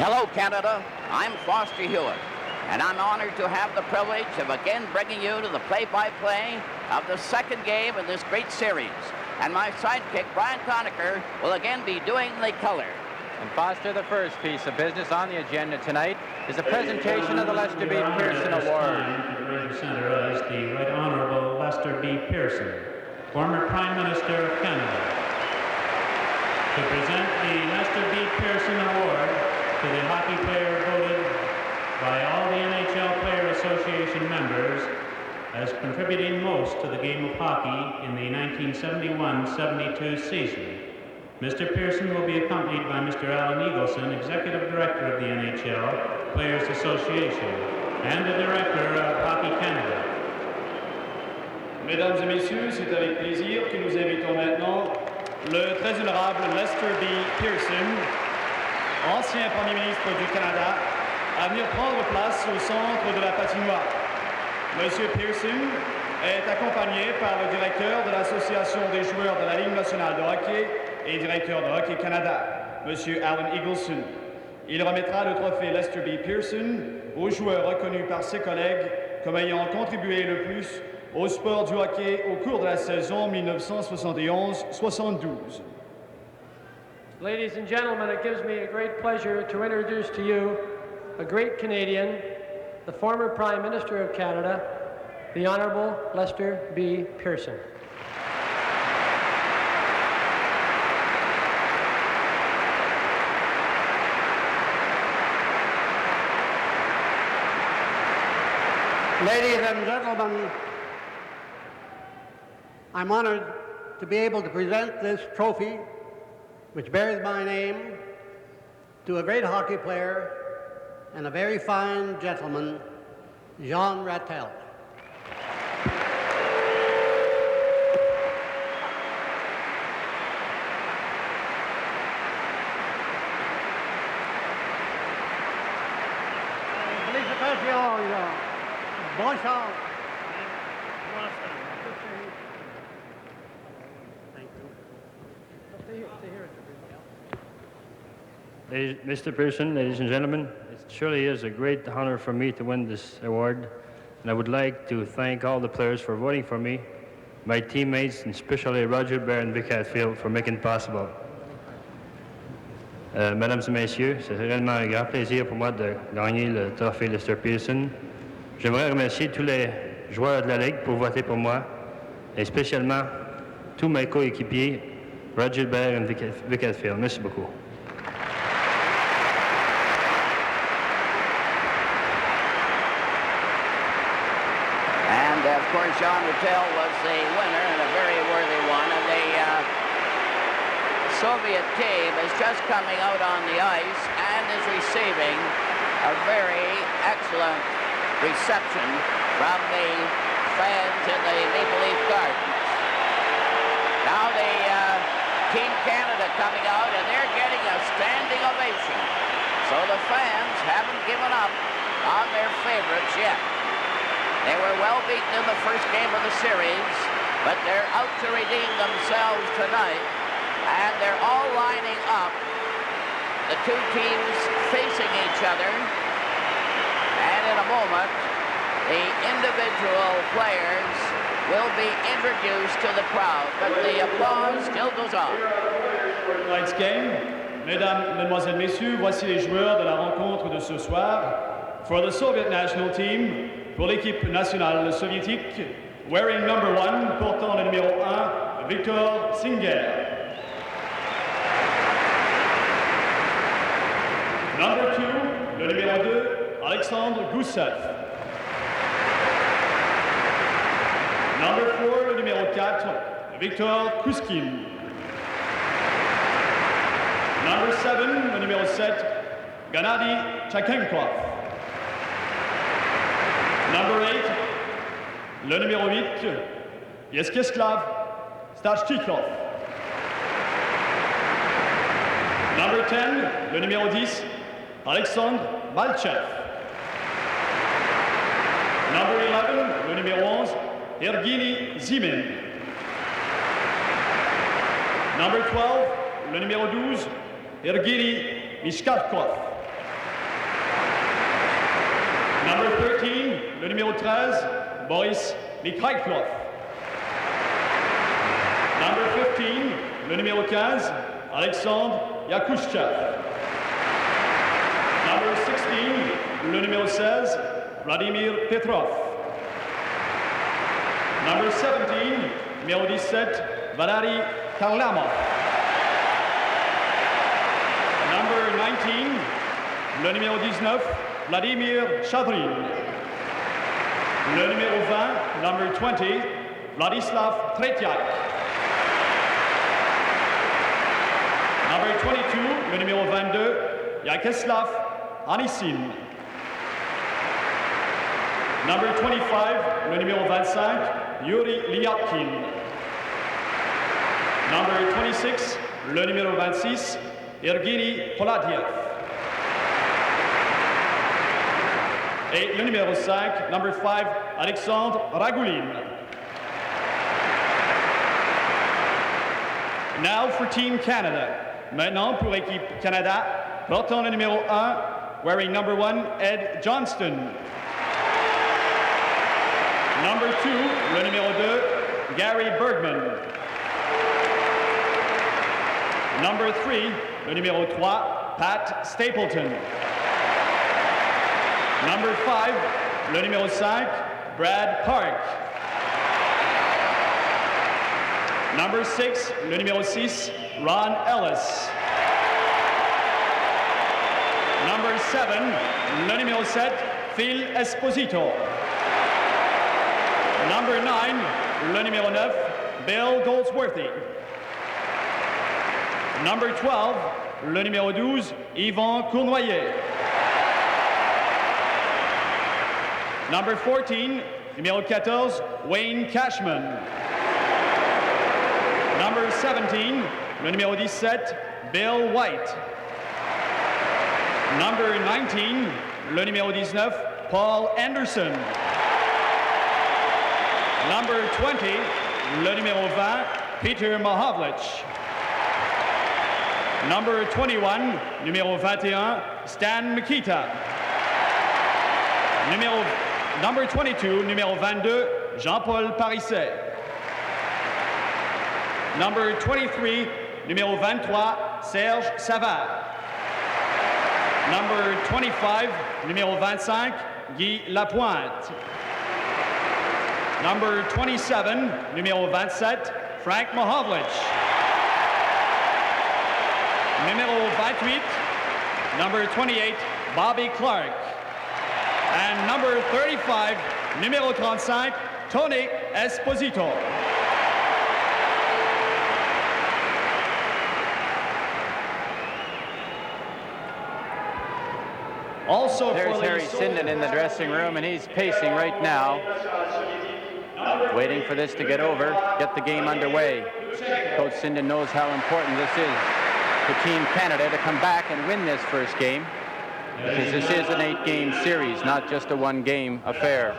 Hello, Canada. I'm Foster Hewitt, and I'm honored to have the privilege of again bringing you to the play-by-play of the second game in this great series. And my sidekick, Brian Conacher, will again be doing the color. And Foster, the first piece of business on the agenda tonight is a presentation of the Lester B. Pearson Award. The center is the Right Honorable Lester B. Pearson, former Prime Minister of Canada. To present the Lester B. Pearson Award to the hockey player voted by all the NHL Player Association members as contributing most to the game of hockey in the 1971-72 season. Mr. Pearson will be accompanied by Mr. Alan Eagleson, Executive Director of the NHL Players Association and the Director of Hockey Canada. Mesdames et messieurs, c'est avec plaisir que nous invitons maintenant le très honorable Lester B. Pearson, ancien Premier ministre du Canada, à venir prendre place au centre de la patinoire. Monsieur Pearson est accompagné par le directeur de l'Association des joueurs de la Ligue nationale de hockey et directeur de Hockey Canada, Monsieur Alan Eagleson. Il remettra le trophée Lester B. Pearson aux joueurs reconnus par ses collègues comme ayant contribué le plus au sport du hockey au cours de la saison 1971-72. Ladies and gentlemen, it gives me a great pleasure to introduce to you a great Canadian, the former Prime Minister of Canada, the Honorable Lester B. Pearson. Ladies and gentlemen, I'm honored to be able to present this trophy, which bears my name, to a great hockey player and a very fine gentleman, Jean Rattel. Félicitations, bon chance. Mr. Pearson, ladies and gentlemen, it surely is a great honor for me to win this award, and I would like to thank all the players for voting for me, my teammates, and especially Roger Bear and Vic Hatfield for making it possible. Mesdames et messieurs, c'est réellement un grand plaisir pour moi de gagner le trophée Lester Pearson. J'aimerais remercier tous les joueurs de la Ligue pour voter pour moi, et spécialement tous mes coéquipiers, Roger Bear et Vic Hatfield. Merci beaucoup. And of course, Jean Rattel was the winner and a very worthy one. And the Soviet team is just coming out on the ice and is receiving a very excellent reception from the fans in the Maple Leaf Gardens. Now the Team Canada coming out, and they're getting a standing ovation. So the fans haven't given up on their favorites yet. They were well beaten in the first game of the series, but they're out to redeem themselves tonight, and they're all lining up, the two teams facing each other, and in a moment, the individual players will be introduced to the crowd, but the applause still goes on. Tonight's game, mesdames, mesdemoiselles, messieurs, voici les joueurs de la rencontre de ce soir. For the Soviet national team, pour l'équipe nationale soviétique, wearing number 1, portant le numéro 1, Victor Singer. Number 2, le numéro 2, Alexandre Gousseff. Number 4, le numéro 4, Victor Kouskin. Number 7, le numéro 7, Gennady Tchakenkov. Number 8, le numéro 8, Yeskislav Stachtikov. Number 10, le numéro 10, Alexandre Malchev. Number 11, le numéro 11, Ergini Zimin. Number 12, le numéro 12, Ergini Mishkavkov. Number 13, le numéro 13, Boris Mikhailov. Number 15, le numéro 15, Alexandre Yakushchev. Number 16, le numéro 16, Vladimir Petrov. Number 17, numéro 17, Valery Karlamov. Number 19, le numéro 19, Vladimir Chadrin. Le numéro 20, number 20, Vladislav Tretiak. Number 22, le numéro 22, Yakeslav Anisin. Number 25, le numéro 25, Yuri Lyatkin. Number 26, le numéro 26, Evgeny Poladiev. Et le numéro 5, number 5, Alexandre Ragoulin. Now for Team Canada. Maintenant pour l'équipe Canada, portant le numéro 1, wearing number 1, Ed Johnston. Number 2, le numéro 2, Gary Bергman. Number 3, le numéro 3, Pat Stapleton. Number 5, le numéro 5, Brad Park. Number 6, le numéro 6, Ron Ellis. Number 7, le numéro 7, F.Éspozito. Number 9, le numéro 9, Bill Goldsworthy. Number 12, le numéro 12, Yvan Cournoyer. Number 14, numéro 14, Wayne Cashman. Number 17, le numéro 17, Bill White. Number 19, le numéro 19, Paul Anderson. Number 20, le numéro 20, P.Mahovlich. Number 21, numéro 21, Stan Mikita. Number 22, numéro 22, Jean-Paul Parisset. Number 23, numéro 23, Serge Savard. Number 25, numéro 25, Guy Lapointe. Number 27, numéro 27, Frank Mahovlich. Numéro 28, number 28, Bobby Clark. And number 35, numéro 35, Tony Esposito. Also There's Harry Sinden in the dressing room, and he's pacing right now, waiting for this to get over, get the game underway. Coach Sinden knows how important this is for Team Canada to come back and win this first game, because this is an 8-game series, not just a 1-game affair.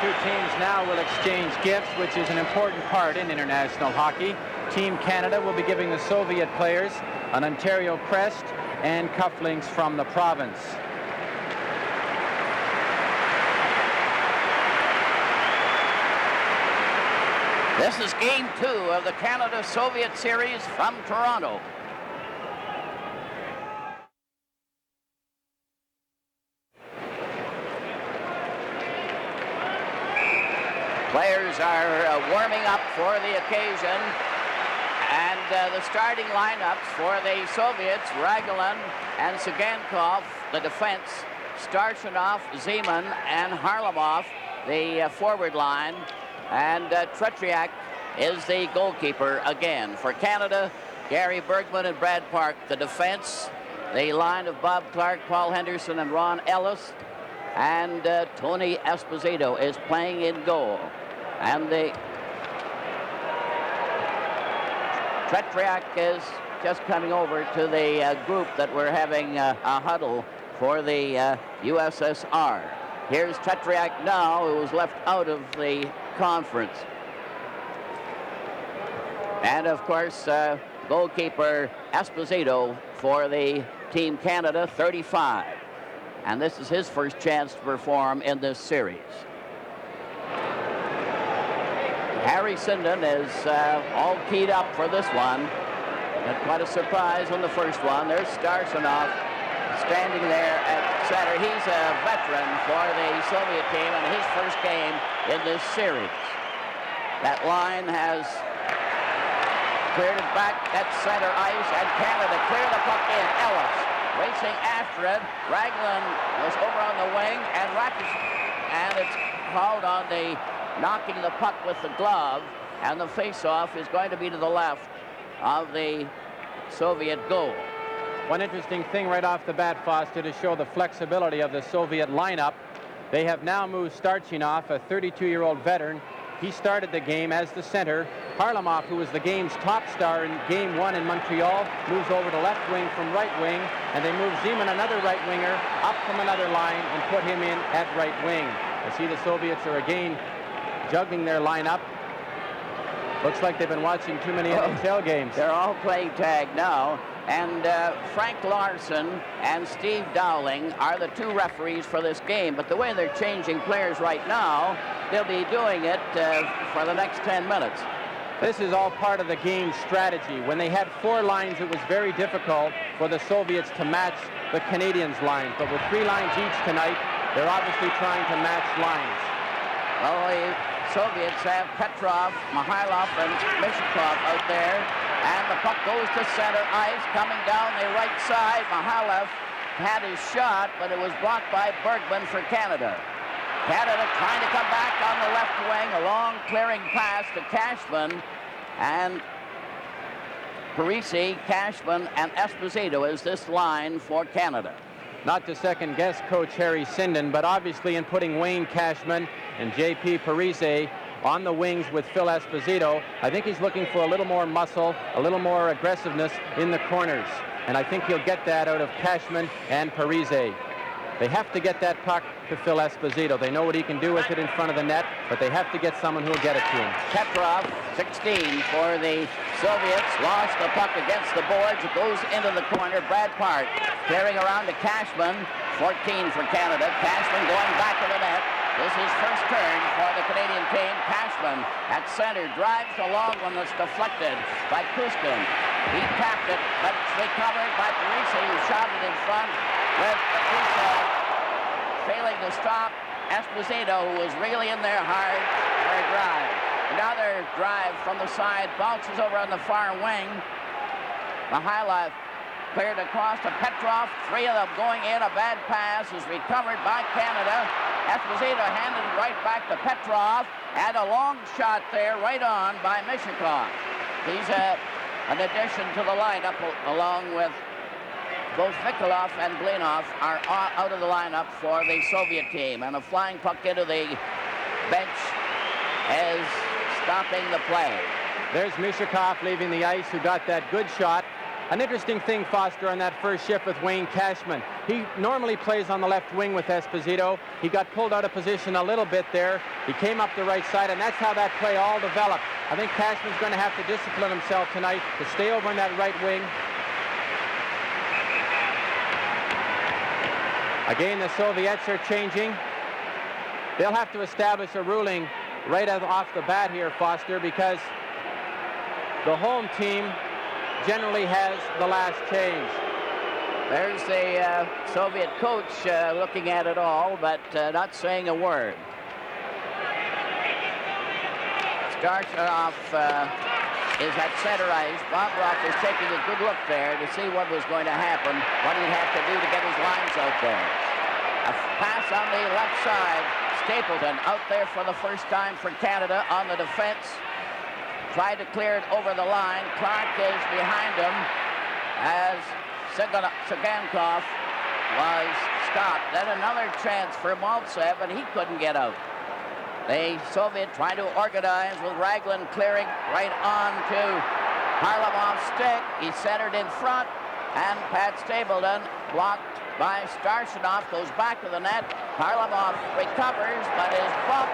two teams now will exchange gifts, which is an important part in international hockey. Team Canada will be giving the Soviet players an Ontario crest and cufflinks from the province. This is game 2 of the Canada-Soviet series from Toronto. Players are warming up for the occasion, and the starting lineups for the Soviets: Ragulin and Sigankov, the defense; Starshinov, Zeman, and Harlamov, the forward line. And Tretriak is the goalkeeper again. For Canada, Gary Bергman and Brad Park, the defense. The line of Bob Clark, Paul Henderson, and Ron Ellis. And Tony Esposito is playing in goal. And the Tretriak is just coming over to the group that we're having a huddle for the USSR. Here's Tretriak now, who was left out of the conference. And of course, goalkeeper Esposito for the Team Canada, 35. And this is his first chance to perform in this series. Harry Sinden is all keyed up for this one. Got quite a surprise on the first one. There's Starshinov standing there at center. He's a veteran for the Soviet team and his first game in this series. That line has cleared it back at center ice, and Canada clear the puck in. Ellis racing after it. Raglan was over on the wing, and it's called on the knocking the puck with the glove, and the face-off is going to be to the left of the Soviet goal. One interesting thing right off the bat, Foster, to show the flexibility of the Soviet lineup. They have now moved Starchinov, a 32-year-old veteran. He started the game as the center. Harlamov, who was the game's top star in Game 1 in Montreal, moves over to left wing from right wing, and they move Zeman, another right winger, up from another line and put him in at right wing. I see the Soviets are again juggling their lineup. Looks like they've been watching too many NHL games. They're all playing tag now. And Frank Larsen and Steve Doulинг are the two referees for this game. But the way they're changing players right now, they'll be doing it for the next 10 minutes. This is all part of the game's strategy. When they had 4 lines, it was very difficult for the Soviets to match the Canadians' lines. But with 3 lines each tonight, they're obviously trying to match lines. Well, the Soviets have Petrov, Mikhailov, and Mishkov out there. And the puck goes to center ice, coming down the right side. Mikhailov had his shot, but it was blocked by Bергman for Canada. Canada trying to come back on the left wing, a long clearing pass to Cashman. And Parisi, Cashman, and Esposito is this line for Canada. Not to second-guess Coach Harry Sinden, but obviously in putting Wayne Cashman and J.P. Parise on the wings with Phil Esposito, I think he's looking for a little more muscle, a little more aggressiveness in the corners. And I think he'll get that out of Cashman and Parise. They have to get that puck to Phil Esposito. They know what he can do with it in front of the net, but they have to get someone who will get it to him. Petrov, 16 for the Soviets, lost the puck against the boards. It goes into the corner. Brad Park clearing around to Cashman, 14 for Canada. Cashman going back to the net. This is first turn for the Canadian team. Cashman at center drives the long one that's deflected by Kuskin. He tapped it, but it's recovered by Parise, who shot it in front with Parise failing to stop Esposito, who was really in there hard for a drive. Another drive from the side, bounces over on the far wing. Mikhailov cleared across to Petrov. 3 of them going in. A bad pass is recovered by Canada. Esposito handed it right back to Petrov, and a long shot there right on by Mishkov. He's an addition to the lineup, along with both Nikolov and Blinov are out of the lineup for the Soviet team, and a flying puck into the bench is stopping the play. There's Mishkov leaving the ice, who got that good shot An interesting thing, Foster, on that first shift with Wayne Cashman. He normally plays on the left wing with Esposito. He got pulled out of position a little bit there. He came up the right side, and that's how that play all developed. I think Cashman's going to have to discipline himself tonight to stay over in that right wing. Again, the Soviets are changing. They'll have to establish a ruling right off the bat here, Foster, because the home team generally has the last change. There's the Soviet coach looking at it all, but not saying a word. Starshanov is at center ice. Bobroff is taking a good look there to see what was going to happen, what he'd have to do to get his lines out there. A pass on the left side. Sтэплтон out there for the first time for Canada on the defense. Tried to clear it over the line. Clark is behind him as Sagankov was stopped. Then another chance for Maltsev, and he couldn't get out. The Soviet trying to organize with Raglan clearing right on to Harlamov's stick. He centered in front, and Pat Sтэплton blocked by Starshanov, goes back to the net. Harlamov recovers, but is bumped.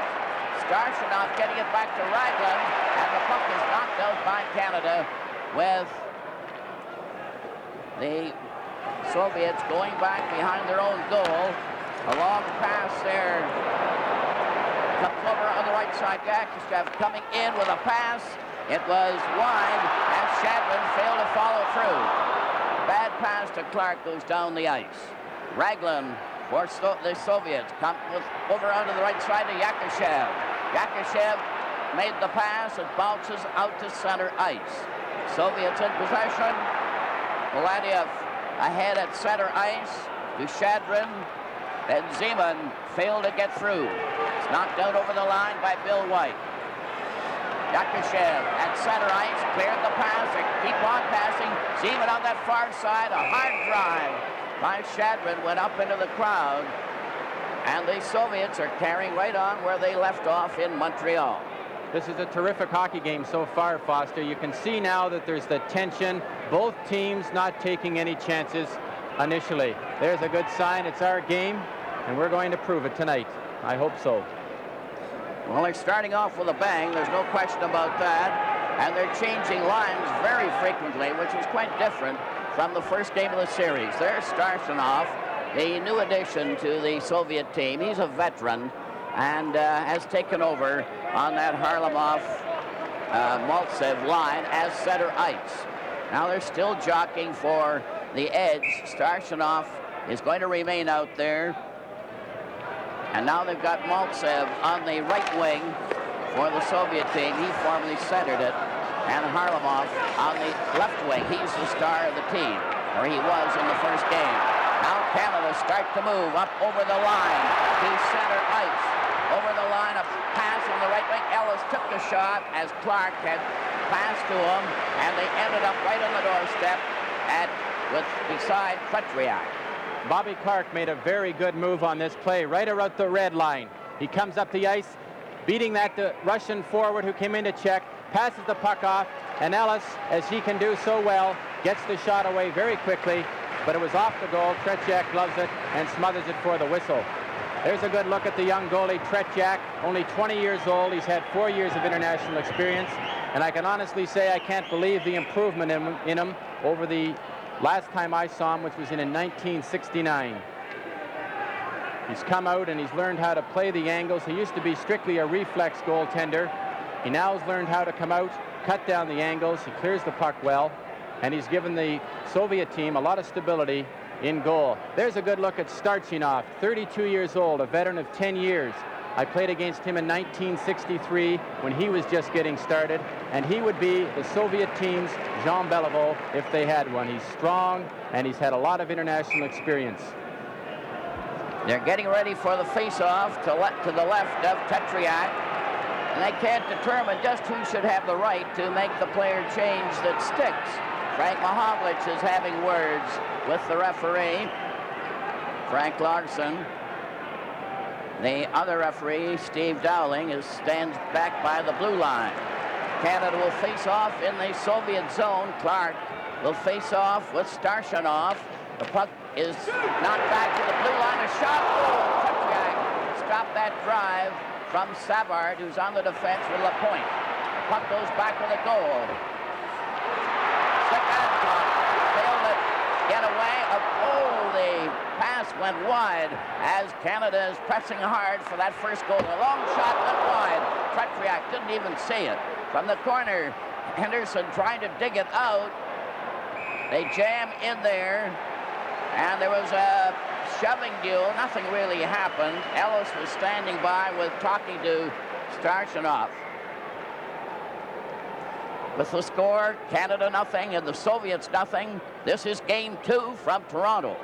Starshanov getting it back to Raglan, and the puck is knocked out by Canada with the Soviets going back behind their own goal. A long pass there. Comes over on the right side. Yakuchev coming in with a pass. It was wide, and Shadman failed to follow through. Bad pass to Clark, goes down the ice. Raglan for the Soviets. Comes over onto the right side to Yakuchev. Yakuchev made the pass. It bounces out to center ice. Soviets in possession. Poladiev ahead at center ice to Shadrin. Then Zeman failed to get through. It's knocked out over the line by Bill White. Yakushev at center ice, cleared the pass, keep on passing. Zeman on that far side, a hard drive by Shadrin went up into the crowd. And the Soviets are carrying right on where they left off in Montreal. This is a terrific hockey game so far, Foster. You can see now that there's the tension. Both teams not taking any chances initially. There's a good sign. It's our game, and we're going to prove it tonight. I hope so. Well, they're starting off with a bang. There's no question about that. And they're changing lines very frequently, which is quite different from the first game of the series. There's Starshanov, the new addition to the Soviet team. He's a veteran and has taken over on that Harlamov-Maltsev line as center ice. Now they're still jockeying for the edge. Starshanov is going to remain out there. And now they've got Maltsev on the right wing for the Soviet team. He formerly centered it. And Harlamov on the left wing. He's the star of the team, or he was in the first game. Now Canada start to move up over the line to center ice. Over the line, a pass on the right wing. Ellis took the shot as Clark had passed to him, and they ended up right on the doorstep beside Petriak. Bobby Clark made a very good move on this play, right around the red line. He comes up the ice, beating that Russian forward who came in to check, passes the puck off, and Ellis, as he can do so well, gets the shot away very quickly, but it was off the goal. Tretiak gloves it and smothers it for the whistle. There's a good look at the young goalie, Tretiak, only 20 years old. He's had 4 years of international experience, and I can honestly say I can't believe the improvement in him over the last time I saw him, which was in 1969. He's come out and he's learned how to play the angles. He used to be strictly a reflex goaltender. He now has learned how to come out, cut down the angles. He clears the puck well, and he's given the Soviet team a lot of stability in goal. There's a good look at Starchinov, 32 years old, a veteran of 10 years. I played against him in 1963 when he was just getting started, and he would be the Soviet team's Jean Beliveau if they had one. He's strong, and he's had a lot of international experience. They're getting ready for the face-off to the left of Petriak, and they can't determine just who should have the right to make the player change that sticks. Frank Mahovlich is having words with the referee, Frank Larsen. The other referee, Steve Dowling, stands back by the blue line. Canada will face off in the Soviet zone. Clark will face off with Starshanov. The puck is knocked back to the blue line. A shot. Oh, Tretiak stopped that drive from Savard, who's on the defense with LaPointe. Puck goes back to the goal. Second puck failed to get away. Oh, the pass went wide as Canada is pressing hard for that first goal. A long shot went wide. Tretiak didn't even see it. From the corner, Henderson trying to dig it out. They jam in there, and there was a shoving duel. Nothing really happened. Ellis was standing by talking to Starshanov. With the score, Canada nothing and the Soviets nothing. This is game 2 from Toronto.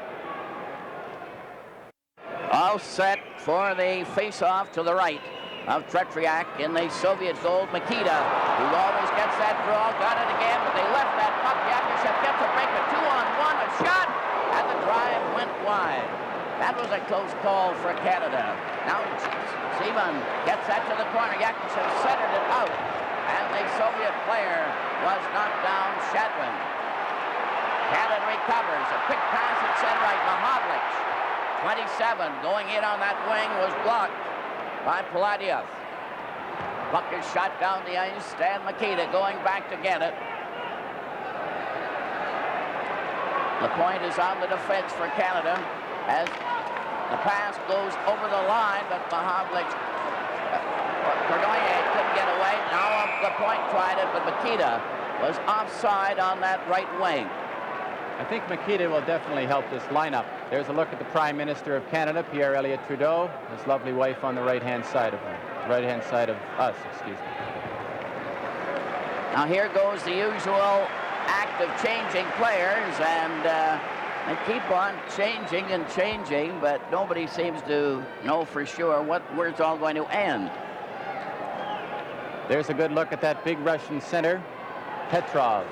All set for the face-off to the right of Tretiak in the Soviet goal. Mikita, who always gets that draw, got it again, but they left that puck. Yakushev gets a break, a 2-on-1, a shot, and the drive went wide. That was a close call for Canada. Now Seaman gets that to the corner. Yakushev centered it out, and the Soviet player was knocked down. Shadwin. Canada recovers. A quick pass at center right. П.Маховлич, 27, going in on that wing, was blocked by Paladiev. Puck is shot down the ice. Stan Mikita going back to get it. LaPointe is on the defense for Canada as the pass goes over the line, but П.Маховлич, Cornoyer couldn't get away. Now LaPointe tried it, but Mikita was offside on that right wing. I think Mikita will definitely help this lineup. There's a look at the Prime Minister of Canada, Pierre Elliott Trudeau, his lovely wife on the right-hand side of him. Right-hand side of us, excuse me. Now here goes the usual act of changing players, and they keep on changing and changing, but nobody seems to know for sure where it's all going to end. There's a good look at that big Russian center, Petrov.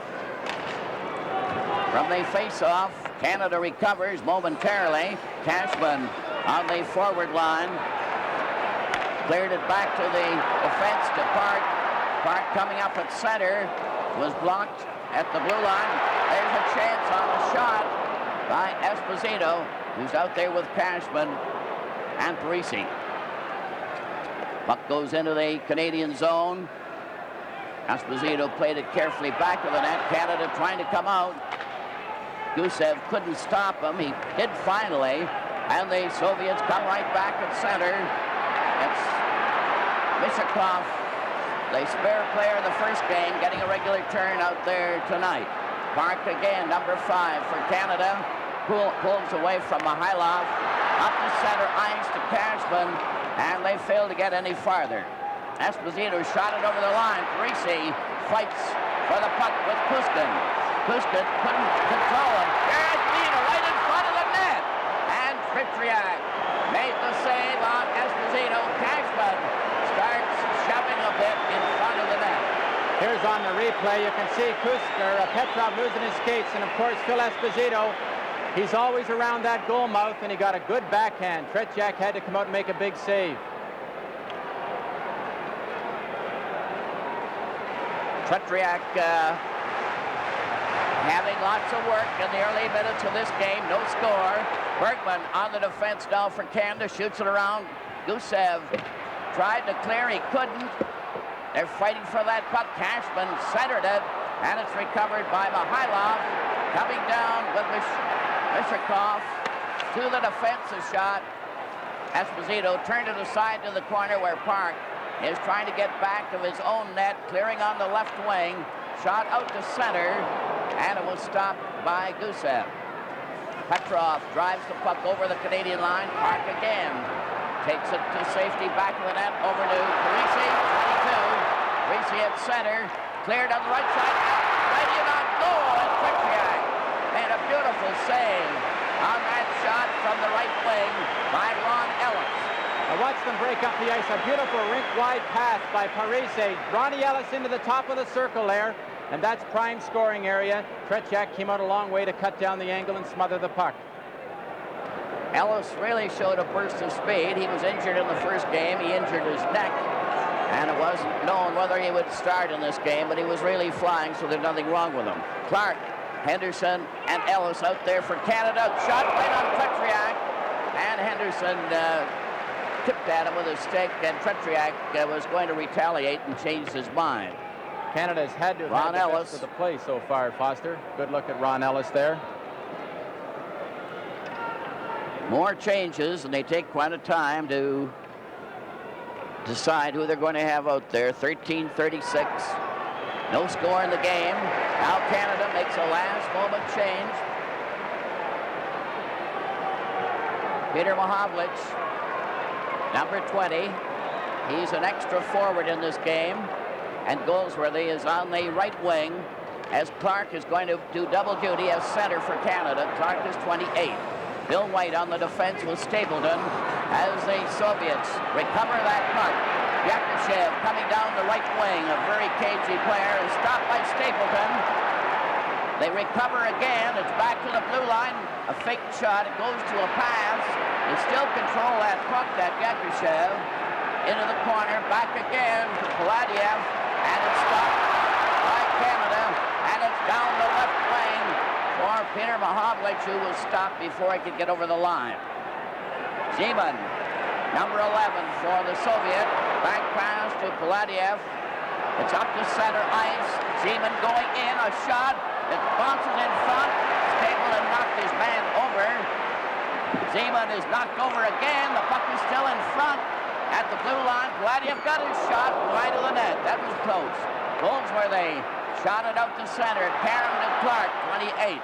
From the face-off, Canada recovers momentarily. Cashman on the forward line. Cleared it back to the defense to Park. Park coming up at center. Was blocked at the blue line. There's a chance on a shot by Esposito, who's out there with Cashman and Parisi. Puck goes into the Canadian zone. Esposito played it carefully back of the net. Canada trying to come out. Gusev couldn't stop him. He did finally, and the Soviets come right back at center. It's Mishakov, the spare player of the first game, getting a regular turn out there tonight. Park again, number 5 for Canada. Pulls away from Mihailov. Up the center ice to Cashman, and they fail to get any farther. Esposito shot it over the line. Parisi fights for the puck with Puskin. Puskin couldn't control him. There's Lina right in front of the net. And Tretiak made the save on Esposito. Cashman starts shoving a bit in front of the net. Here's on the replay, you can see Petrov losing his skates, and of course Phil Esposito. He's always around that goal mouth, and he got a good backhand. Tretiak had to come out and make a big save. Tretiak having lots of work in the early minutes of this game. No score. Bергman on the defense now for Canada. Shoots it around. Gusev tried to clear. He couldn't. They're fighting for that puck. Cashman centered it, and it's recovered by Mihailov. Coming down with Mishakov to the defensive shot. Esposito turned it aside to the corner where Park is trying to get back to his own net, clearing on the left wing. Shot out to center, and it was stopped by Gusev. Petrov drives the puck over the Canadian line. Park again takes it to safety, back of the net, over to Parisi, 22. Parisi at center, cleared on the right side, ready and on goal, and Tretiak made a beautiful save on that shot from the right wing by Ron Ellis. Now watch them break up the ice. A beautiful rink-wide pass by Parisi. Ronnie Ellis into the top of the circle there, and that's prime scoring area. Tretiak came out a long way to cut down the angle and smother the puck. Ellis really showed a burst of speed. He was injured in the first game. He injured his neck, and it wasn't known whether he would start in this game, but he was really flying, so there's nothing wrong with him. Clark Henderson and Ellis out there for Canada. Shot right on Tretriak, and Henderson tipped at him with a stick, and Tretriak was going to retaliate and changed his mind. Canada's had to have the best of the play so far, Foster. Good look at Ron Ellis there. More changes, and they take quite a time to decide who they're going to have out there. 13:36. No score in the game. Now Canada makes a last-moment change. P.Mahovlich, number 20. He's an extra forward in this game. And Goldsworthy is on the right wing, as Park is going to do double duty as center for Canada. Clark is 28. Bill White on the defense with Sтэплтон as the Soviets recover that puck. Yakushev coming down the right wing, a very cagey player, is stopped by Sтэплтон. They recover again. It's back to the blue line. A fake shot. It goes to a pass. They still control that puck, that Yakushev. Into the corner. Back again to Paladiev. And it's stopped by Canada. And it's down the left wing for P.Mahovlich, who was stopped before he could get over the line. Zeman, number 11 for the Soviet. Back pass to Paladiev. It's up to center ice. Zeman going in. A shot. It bounces in front. Sтэплtон knocked his man over. Zeman is knocked over again. The puck is still in front. At the blue line, Paladiev got his shot right of the net. That was close. Goldsworthy shot it out to center. Karen to Clark, 28.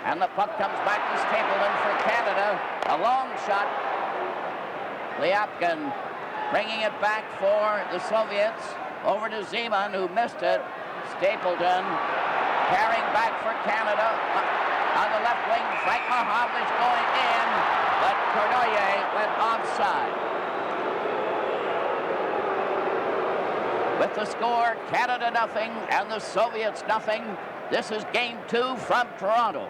And the puck comes back to Sтэплtон for Canada. A long shot. Lyapkin bringing it back for the Soviets. Over to Zeman, who missed it. Sтэplton carrying back for Canada. On the left wing, P.Mahovlich going in, but Cournoyer went offside. With the score, Canada nothing and the Soviets nothing. This is game 2 from Toronto.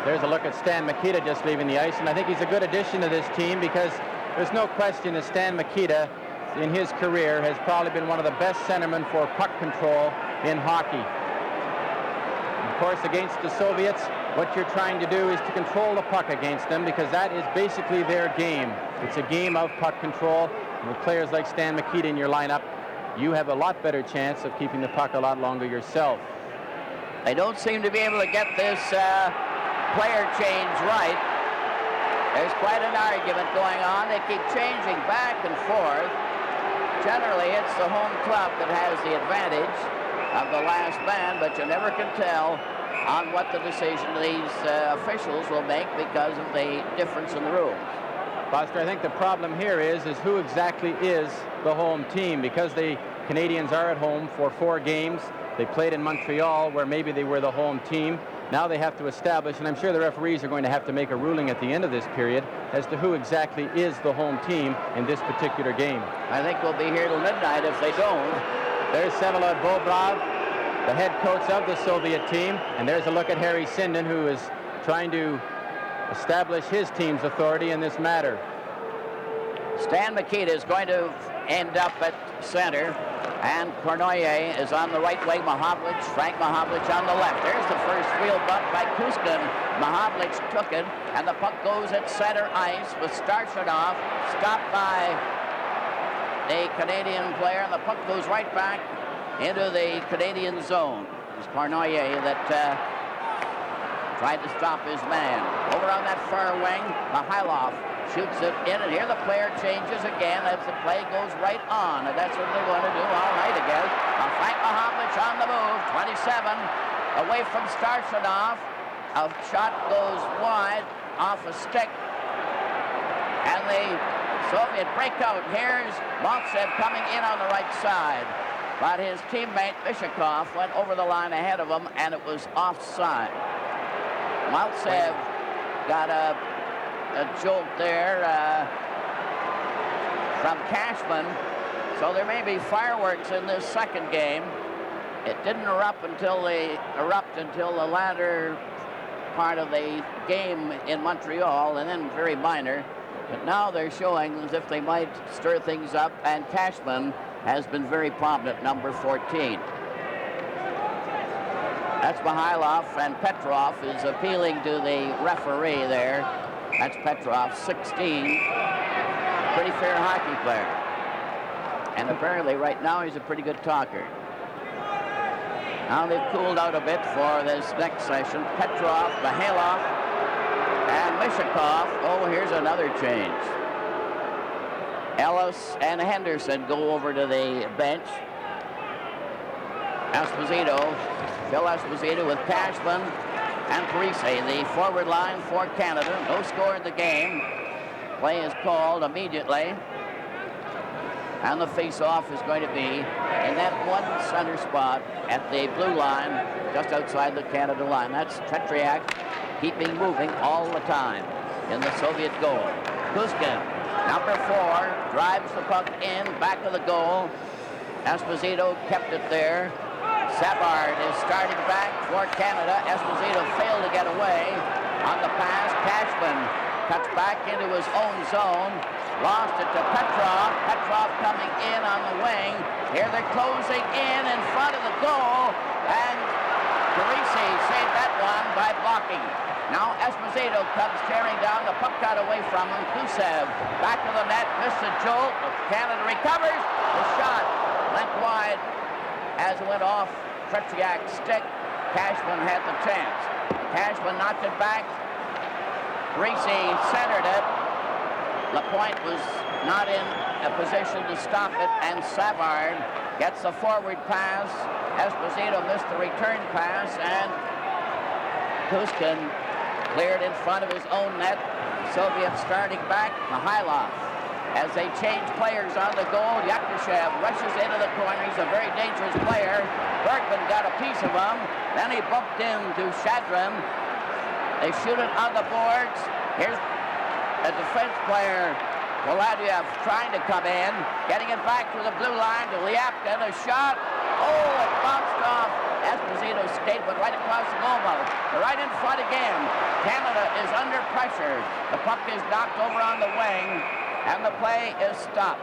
There's a look at Stan Mikita just leaving the ice, and I think he's a good addition to this team because there's no question that Stan Mikita in his career has probably been one of the best centermen for puck control in hockey. Of course, against the Soviets, what you're trying to do is to control the puck against them because that is basically their game. It's a game of puck control. And with players like Stan Mikita in your lineup, you have a lot better chance of keeping the puck a lot longer yourself. They don't seem to be able to get this player change right. There's quite an argument going on. They keep changing back and forth. Generally, it's the home club that has the advantage of the last man, but you never can tell on what the decision these officials will make because of the difference in the rules. Foster, I think the problem here is who exactly is the home team, because the Canadians are at home for 4 games. They played in Montreal where maybe they were the home team. Now they have to establish, and I'm sure the referees are going to have to make a ruling at the end of this period as to who exactly is the home team in this particular game. I think we'll be here till midnight if they don't. There's Vsevolod Bobrov, the head coach of the Soviet team, and there's a look at Harry Sinden, who is trying to establish his team's authority in this matter. Stan Mikita is going to end up at center, and Cournoyer is on the right wing. P.Mahovlich, P.Mahovlich on the left. There's the first real butt by Kuskin. P.Mahovlich took it, and the puck goes at center ice with Starshadov, stopped by the Canadian player, and the puck goes right back into the Canadian zone. It's Cournoyer that tried to stop his man. Over on that far wing, Mikhailov shoots it in, and here the player changes again as the play goes right on, and that's what they're going to do all night again. P.Mahovlich on the move, 27, away from Starshadov. A shot goes wide off a stick, and the Soviet breakout. Here's Maltsev coming in on the right side, but his teammate Bishakov went over the line ahead of him, and it was offside. Maltsev got a jolt there from Cashman, so there may be fireworks in this second game. It didn't erupt until the latter part of the game in Montreal, and then very minor. But now they're showing as if they might stir things up, and Cashman has been very prominent, number 14. That's Mihailov, and Petrov is appealing to the referee there. That's Petrov, 16. Pretty fair hockey player. And apparently right now he's a pretty good talker. Now they've cooled out a bit for this next session. Petrov, Mihailov, and Mishakov. Oh, here's another change. Ellis and Henderson go over to the bench. Esposito, Phil Esposito with Cashman and Parise, the forward line for Canada. No score in the game. Play is called immediately. And the face-off is going to be in that one center spot at the blue line, just outside the Canada line. That's Tretiak keeping moving all the time in the Soviet goal. Kuzkin, number 4, drives the puck in, back of the goal. Esposito kept it there. Savard is starting back for Canada. Esposito failed to get away on the pass. Cashman cuts back into his own zone. Lost it to Petrov. Petrov coming in on the wing. Here they're closing in front of the goal. And Parise saved that one by blocking. Now Esposito comes tearing down. The puck got away from him. Kusev back to the net. Missed the jolt. Canada recovers. The shot went wide as it went off Tretiak's stick. Cashman had the chance. Cashman knocked it back. Parise centered it. Lapointe was not in a position to stop it, and Savard gets the forward pass. Esposito missed the return pass, and Kuzkin cleared in front of his own net. Soviets starting back. Mihailov, as they change players on the goal, Yakushev rushes into the corner. He's a very dangerous player. Bергman got a piece of him. Then he bumped into Shadrin. They shoot it on the boards. Here's a defense player, Voladiev, trying to come in, getting it back to the blue line to Liapkin. A shot. Oh, it bounced off Esposito's skate, but right across the goal mouth. They're right in front again. Canada is under pressure. The puck is knocked over on the wing, and the play is stopped.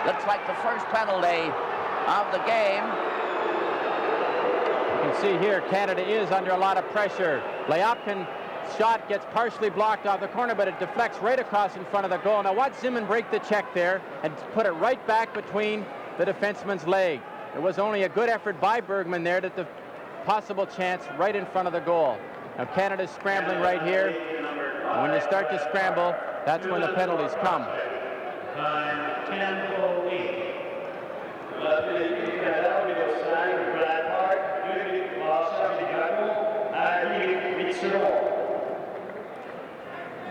Looks like the first penalty of the game. You can see here Canada is under a lot of pressure. Liapkin shot gets partially blocked off the corner, but it deflects right across in front of the goal. Now watch Zimin break the check there and put it right back between the defenseman's leg. It was only a good effort by Bергman there that the possible chance right in front of the goal. Now Canada's scrambling right here. And when you start to scramble, that's when the penalties come. Time 10:08.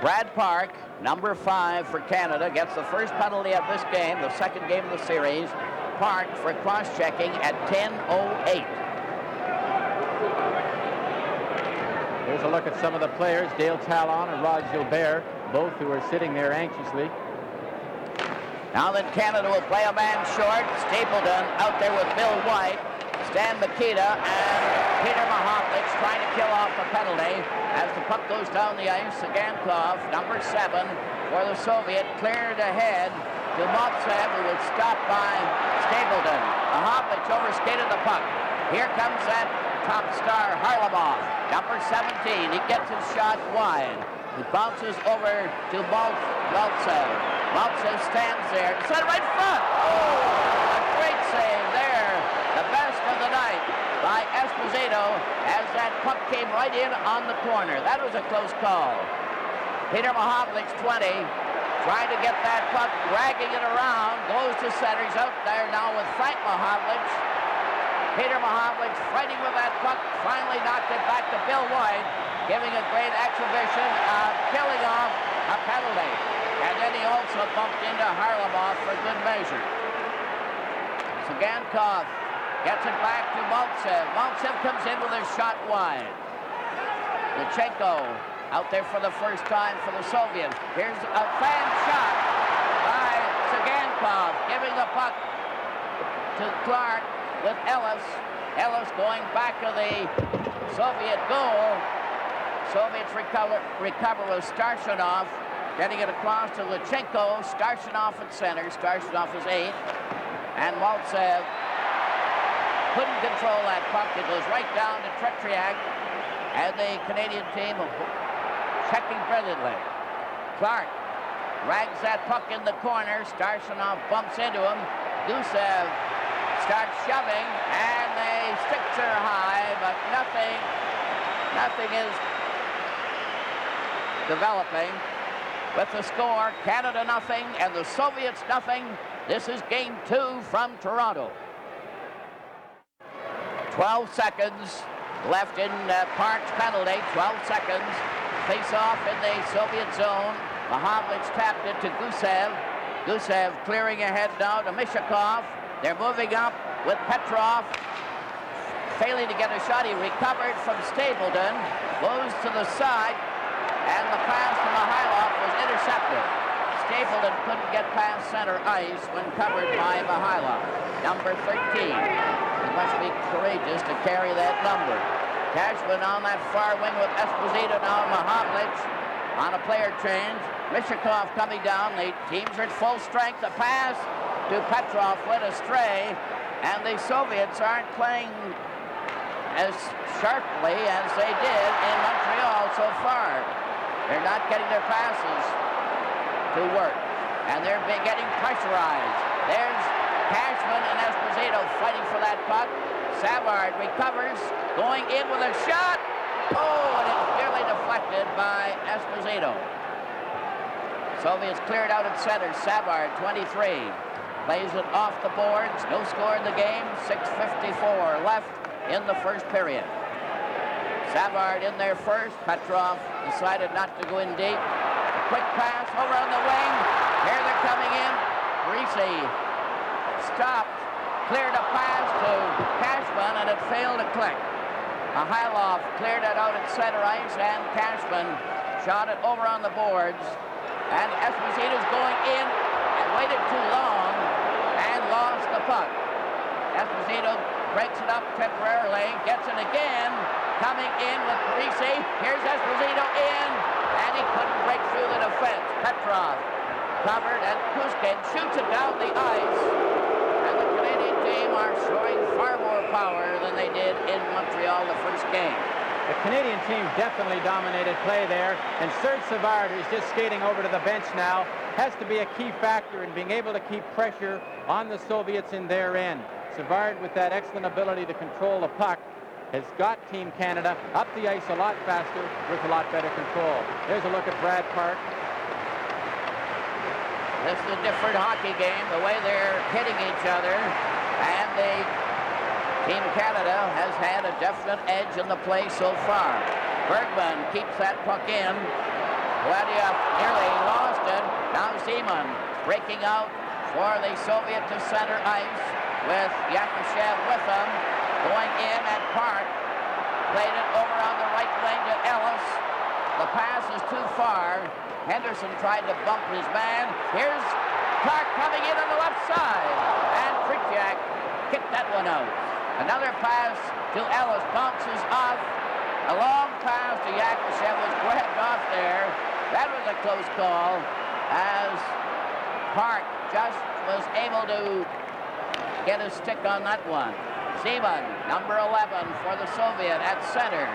Brad Park, number 5 for Canada, gets the first penalty of this game, the second game of the series. Park for cross-checking at 10:08. Here's a look at some of the players, Dale Talon and Rod Gilbert, both who are sitting there anxiously. Now then Canada will play a man short. Stapleton out there with Bill White, Stan Mikita, and Peter Mahovlich trying to kill off the penalty. As the puck goes down the ice, Sagankov, number 7 for the Soviet, cleared ahead to Maltsev, who was stopped by Stapleton. Mahovlich overskated the puck. Here comes that top star, Harlamov, number 17. He gets his shot wide. He bounces over to Maltsev. Maltsev stands there. Set right front. Oh, a great save there. The best of the night by Esposito as that puck came right in on the corner. That was a close call. Peter Mahovlich, 20, trying to get that puck, dragging it around, goes to center. He's out there now with Frank Mahovlich. Peter Mahovlich fighting with that puck, finally knocked it back to Bill White, giving a great exhibition of killing off a penalty. And then he also bumped into Harlamov for good measure. Sagankov gets it back to Maltsev. Maltsev comes in with a shot wide. Lutsenko out there for the first time for the Soviets. Here's a fan shot by Sagankov, giving the puck to Clark with Ellis. Ellis going back to the Soviet goal. Soviets recover with Starshinov, getting it across to Lutsenko. Starshinov at center. Starshinov is 8. And Maltsev couldn't control that puck. It goes right down to Tretiak, and the Canadian team checking brilliantly. Clark rags that puck in the corner. Starchinov bumps into him. Gusev starts shoving, and the sticks are high, but nothing is developing. With the score, Canada nothing and the Soviets nothing. This is game 2 from Toronto. 12 seconds left in Park's penalty. 12 seconds. Face off in the Soviet zone. П.Маховлич tapped it to Gusev. Gusev clearing ahead now to Mishakov. They're moving up with Petrov. Failing to get a shot. He recovered from Sтэплтон. Goes to the side. And the pass to Mihailov was intercepted. Sтэплton couldn't get past center ice when covered by Mihailov. Number 13. He must be courageous to carry that number. Cashman on that far wing with ССПозито now. П.Маховлич on a player change. Mishakov coming down. The teams are at full strength. The pass to Petrov went astray. And the Soviets aren't playing as sharply as they did in Montreal so far. They're not getting their passes to work. And they're getting pressurized. There's Cashman and ССПозито fighting for that puck. Savard recovers, going in with a shot. Oh, and it's nearly deflected by ССПозито. Soviets cleared out at center. Savard, 23. Plays it off the boards. No score in the game. 6:54 left in the first period. Savard in there first. Petrov decided not to go in deep. A quick pass over on the wing. Here they're coming in. Greasy stopped. Cleared a pass to Cashman, and it failed to click. Mihailov cleared it out at center ice, and Cashman shot it over on the boards. And ССПозito's going in and waited too long and lost the puck. ССПозито breaks it up temporarily, gets it again, coming in with Greasy. Here's ССПозito in, and he couldn't break through the defense. Petrov covered, and Kuskin shoots it down the ice. And the Canadian team are showing far more power than they did in Montreal the first game. The Canadian team definitely dominated play there, and Serge Savard, who's just skating over to the bench now, has to be a key factor in being able to keep pressure on the Soviets in their end. Savard, with that excellent ability to control the puck, has got Team Canada up the ice a lot faster with a lot better control. There's a look at Brad Park. This is a different hockey game, the way they're hitting each other, and the Team Canada has had a definite edge in the play so far. Bергman keeps that puck in. Vladiev nearly lost it. Now Zeman breaking out for the Soviet to center ice with Yakushev with them. Going in at Park. Played it over on the right wing to Ellis. The pass is too far. Henderson tried to bump his man. Here's Park coming in on the left side. And Tretiak kicked that one out. Another pass to Ellis, bounces off. A long pass to Yakushev was grabbed off there. That was a close call as Park just was able to get a stick on that one. Zeman, number 11 for the Soviet at center.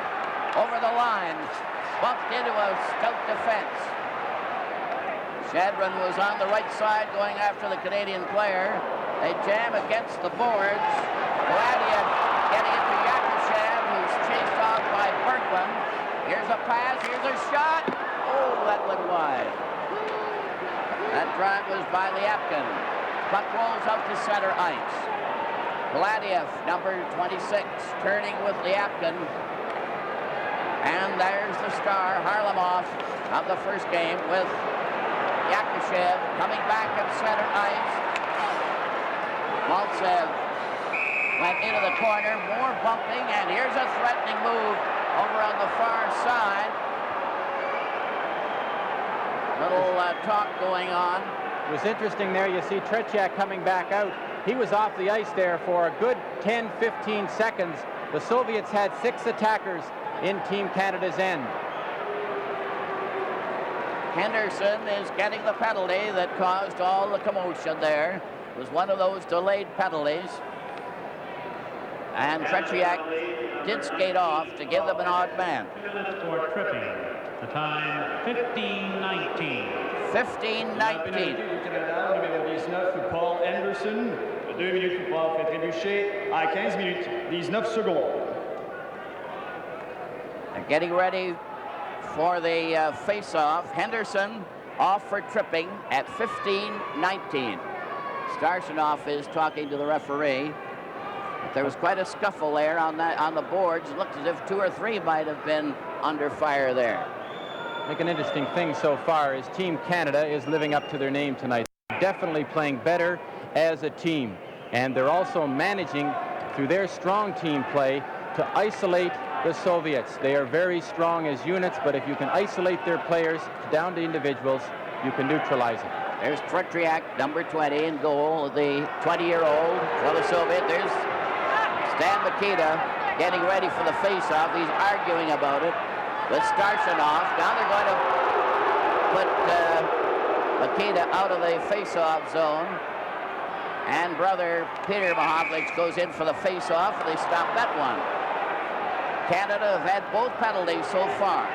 Over the line, bumped into a stout defense. Shadron was on the right side going after the Canadian player. They jam against the boards. Vladiev getting it to Yakushev, who's chased off by Bергman. Here's a pass, here's a shot. Oh, that went wide. That drive was by Liapkin. Puck rolls out to center ice. Vladiev, number 26, turning with Liapkin. And there's the star, Harlamov, of the first game with Yakushev coming back at center ice. Maltsev went into the corner, more bumping, and here's a threatening move over on the far side. Little talk going on. It was interesting there. You see Tretiak coming back out. He was off the ice there for a good 10-15 seconds. The Soviets had 6 attackers in Team Canada's end. Henderson is getting the penalty that caused all the commotion there. It was one of those delayed penalties. And Tretriak did skate off to give them an odd man. For tripping. The time 15-19. 15-19. Du Canada, numéro 19, Paul Anderson. 2 minutes pour Paul fait trébucher à 15 minutes 19 secondes. And getting ready for the face-off. Henderson off for tripping at 15-19. Starsanoff is talking to the referee. But there was quite a scuffle there on the boards. It looked as if 2 or 3 might have been under fire there. I think an interesting thing so far is Team Canada is living up to their name tonight. Definitely playing better as a team. And they're also managing, through their strong team play, to isolate the Soviets. They are very strong as units, but if you can isolate their players down to individuals, you can neutralize it. There's Tretriak, number 20, in goal, the 20-year-old for the Soviet. There's Stan Mikita getting ready for the face-off. He's arguing about it with Starsanoff. Now they're going to put Mikita out of the face-off zone. And brother Peter P.Mahovlich goes in for the face-off. They stop that one. Canada have had both penalties so far.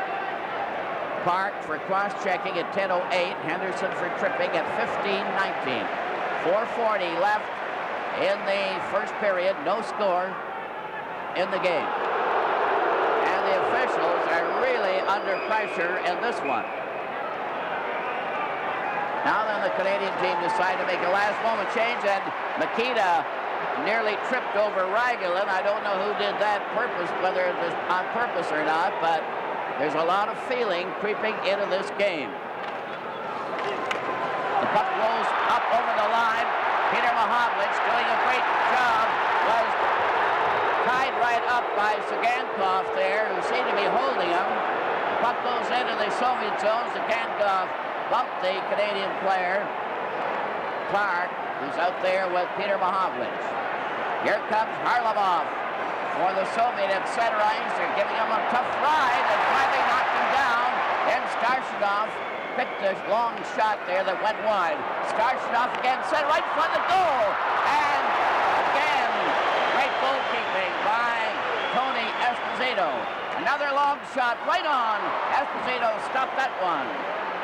Park for cross-checking at 10:08. Henderson for tripping at 15-19. 4:40 left in the first period. No score in the game. And the officials are really under pressure in this one. Now then, the Canadian team decided to make a last-moment change, and Mikita nearly tripped over Ragulin. I don't know who did that purpose, whether it was on purpose or not, but there's a lot of feeling creeping into this game. The puck rolls up over the line. Peter P.Mahovlich doing a great job. Was tied right up by Sagankov there, who seemed to be holding him. The puck goes into the Soviet zone. Sagankov bumped the Canadian player, Park, who's out there with Peter P.Mahovlich. Here comes Harlamov for the Soviet at center ice. They're giving him a tough ride and finally knocked him down. Then Starsanoff picked a long shot there that went wide. Starsanoff again set right in front of the goal. And again, great goalkeeping by Tony Esposito. Another long shot right on. Esposito stopped that one.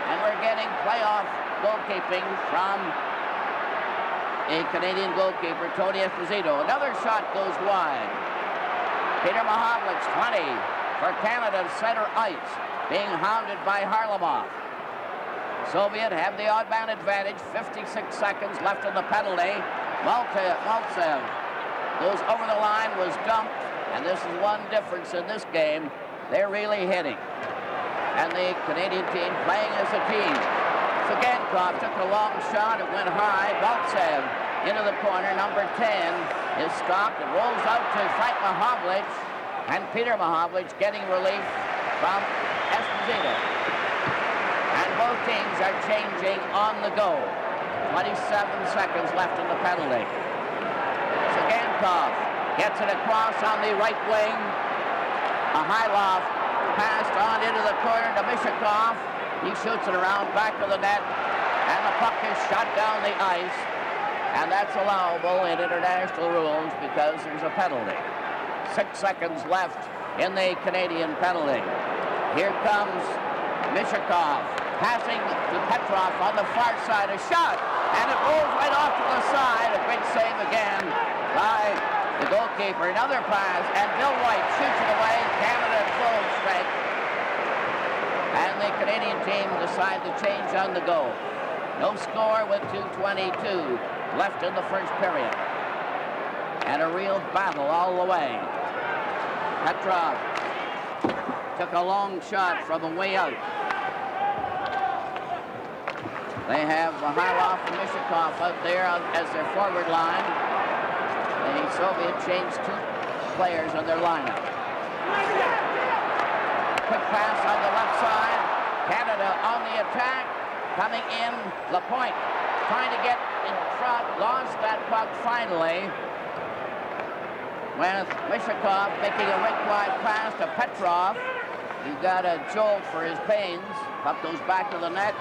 And we're getting playoff goalkeeping from a Canadian goalkeeper, Tony Esposito. Another shot goes wide. Peter P.Mahovlich, 20 for Canada, center ice, being hounded by Harlamov. Soviet have the odd man advantage. 56 seconds left in the penalty. Maltsev goes over the line, was dumped, and this is one difference in this game. They're really hitting. And the Canadian team playing as a team. Sagankov took a long shot. It went high. Maltsev into the corner. Number 10 is stopped. It rolls out to P.Mahovlich. And Peter P.Mahovlich getting relief from Esposito. And both teams are changing on the go. 27 seconds left in the penalty. Sagankov gets it across on the right wing. A high loft passed on into the corner to Mishakov. He shoots it around back of the net, and the puck is shot down the ice, and that's allowable in international rules because there's a penalty. 6 seconds left in the Canadian penalty. Here comes Mishakov, passing to Petrov on the far side, a shot, and it rolls right off to the side. A great save again by the goalkeeper. Another pass, and Bill White shoots it away. Canada at full strength. And the Canadian team decide to change on the go. No score with 2:22 left in the first period. And a real battle all the way. Petrov took a long shot from a way out. They have Mikhailov and Mishakov out there as their forward line. The Soviet changed 2 players on their lineup. Quick pass on the left side. Canada on the attack. Coming in, Lapointe trying to get in front. Lost that puck finally. With Mishakov making a rink-wide pass to Petrov. He got a jolt for his pains. Puck goes back to the net.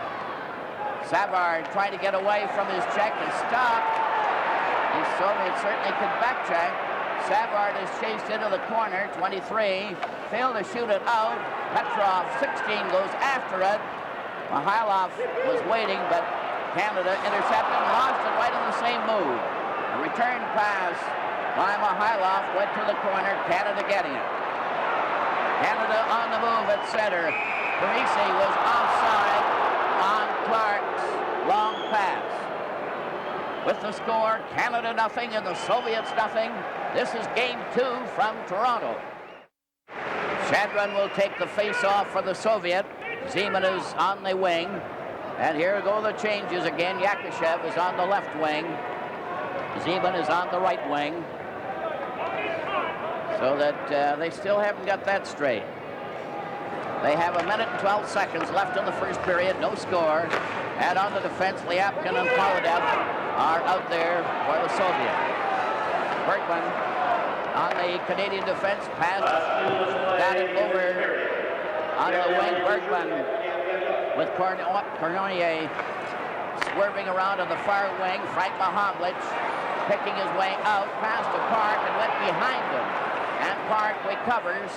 Savard trying to get away from his check is stopped. The Soviets certainly could backcheck. Savard is chased into the corner, 23. Failed to shoot it out. Petrov, 16, goes after it. Mikhailov was waiting, but Canada intercepted and lost it right in the same move. A return pass by Mikhailov went to the corner, Canada getting it. Canada on the move at center. Parisi was offside on Clark's long pass. With the score, Canada nothing and the Soviets nothing. This is game 2 from Toronto. Shadron will take the face-off for the Soviet. Zeman is on the wing. And here go the changes again. Yakushev is on the left wing. Zeman is on the right wing. So that they still haven't got that straight. They have 1 minute and 12 seconds left in the first period. No score. And on the defense, Lyapkin and Poladev are out there for the Soviet. Bергman on the Canadian defense, pass, got it over on the wing. Bергman with Cornoyer swerving around on the far wing. F.Mahowicz picking his way out, past to Park and went behind him. And Park recovers.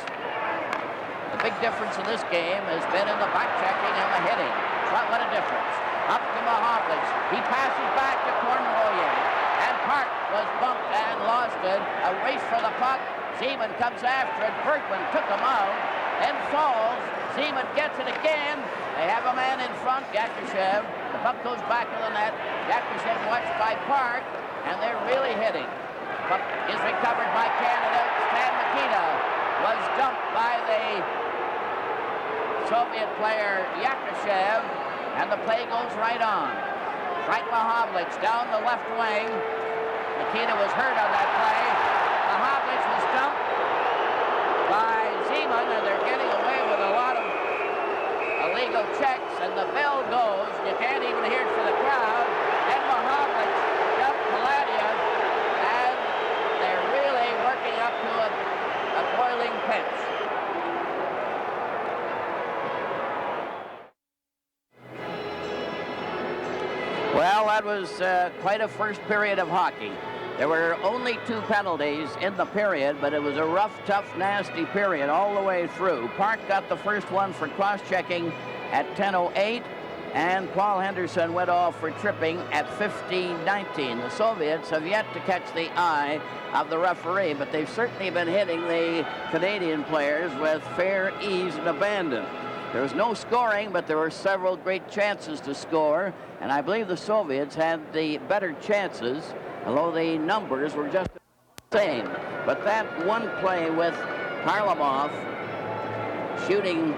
The big difference in this game has been in the back-checking and the hitting. What a difference. Up to P.Mahowlич. He passes back to Cornoyer. And Park was bumped and lost it. A race for the puck. Zeman comes after it. Bergman took him out. Then falls. Zeman gets it again. They have a man in front, Yakushev. The puck goes back to the net. Yakushev watched by Park. And they're really hitting. Puck is recovered by Canada. Stan Mikita was dumped by the Soviet player Yakushev, and the play goes right on. F.Mahowicz down the left wing. Mikita was hurt on that play. P.Mahowicz was dumped by Zeman, and they're getting away with a lot of illegal checks, and the bell goes. You can't even hear it for the crowd. And P.Mahowicz dumped Paladiev, and they're really working up to a boiling pitch. Well, that was quite a first period of hockey. There were only 2 penalties in the period, but it was a rough, tough, nasty period all the way through. Park got the first one for cross-checking at 10:08, and Paul Henderson went off for tripping at 15:19. The Soviets have yet to catch the eye of the referee, but they've certainly been hitting the Canadian players with fair ease and abandon. There was no scoring, but there were several great chances to score, and I believe the Soviets had the better chances, although the numbers were just the same. But that one play with Harlamov shooting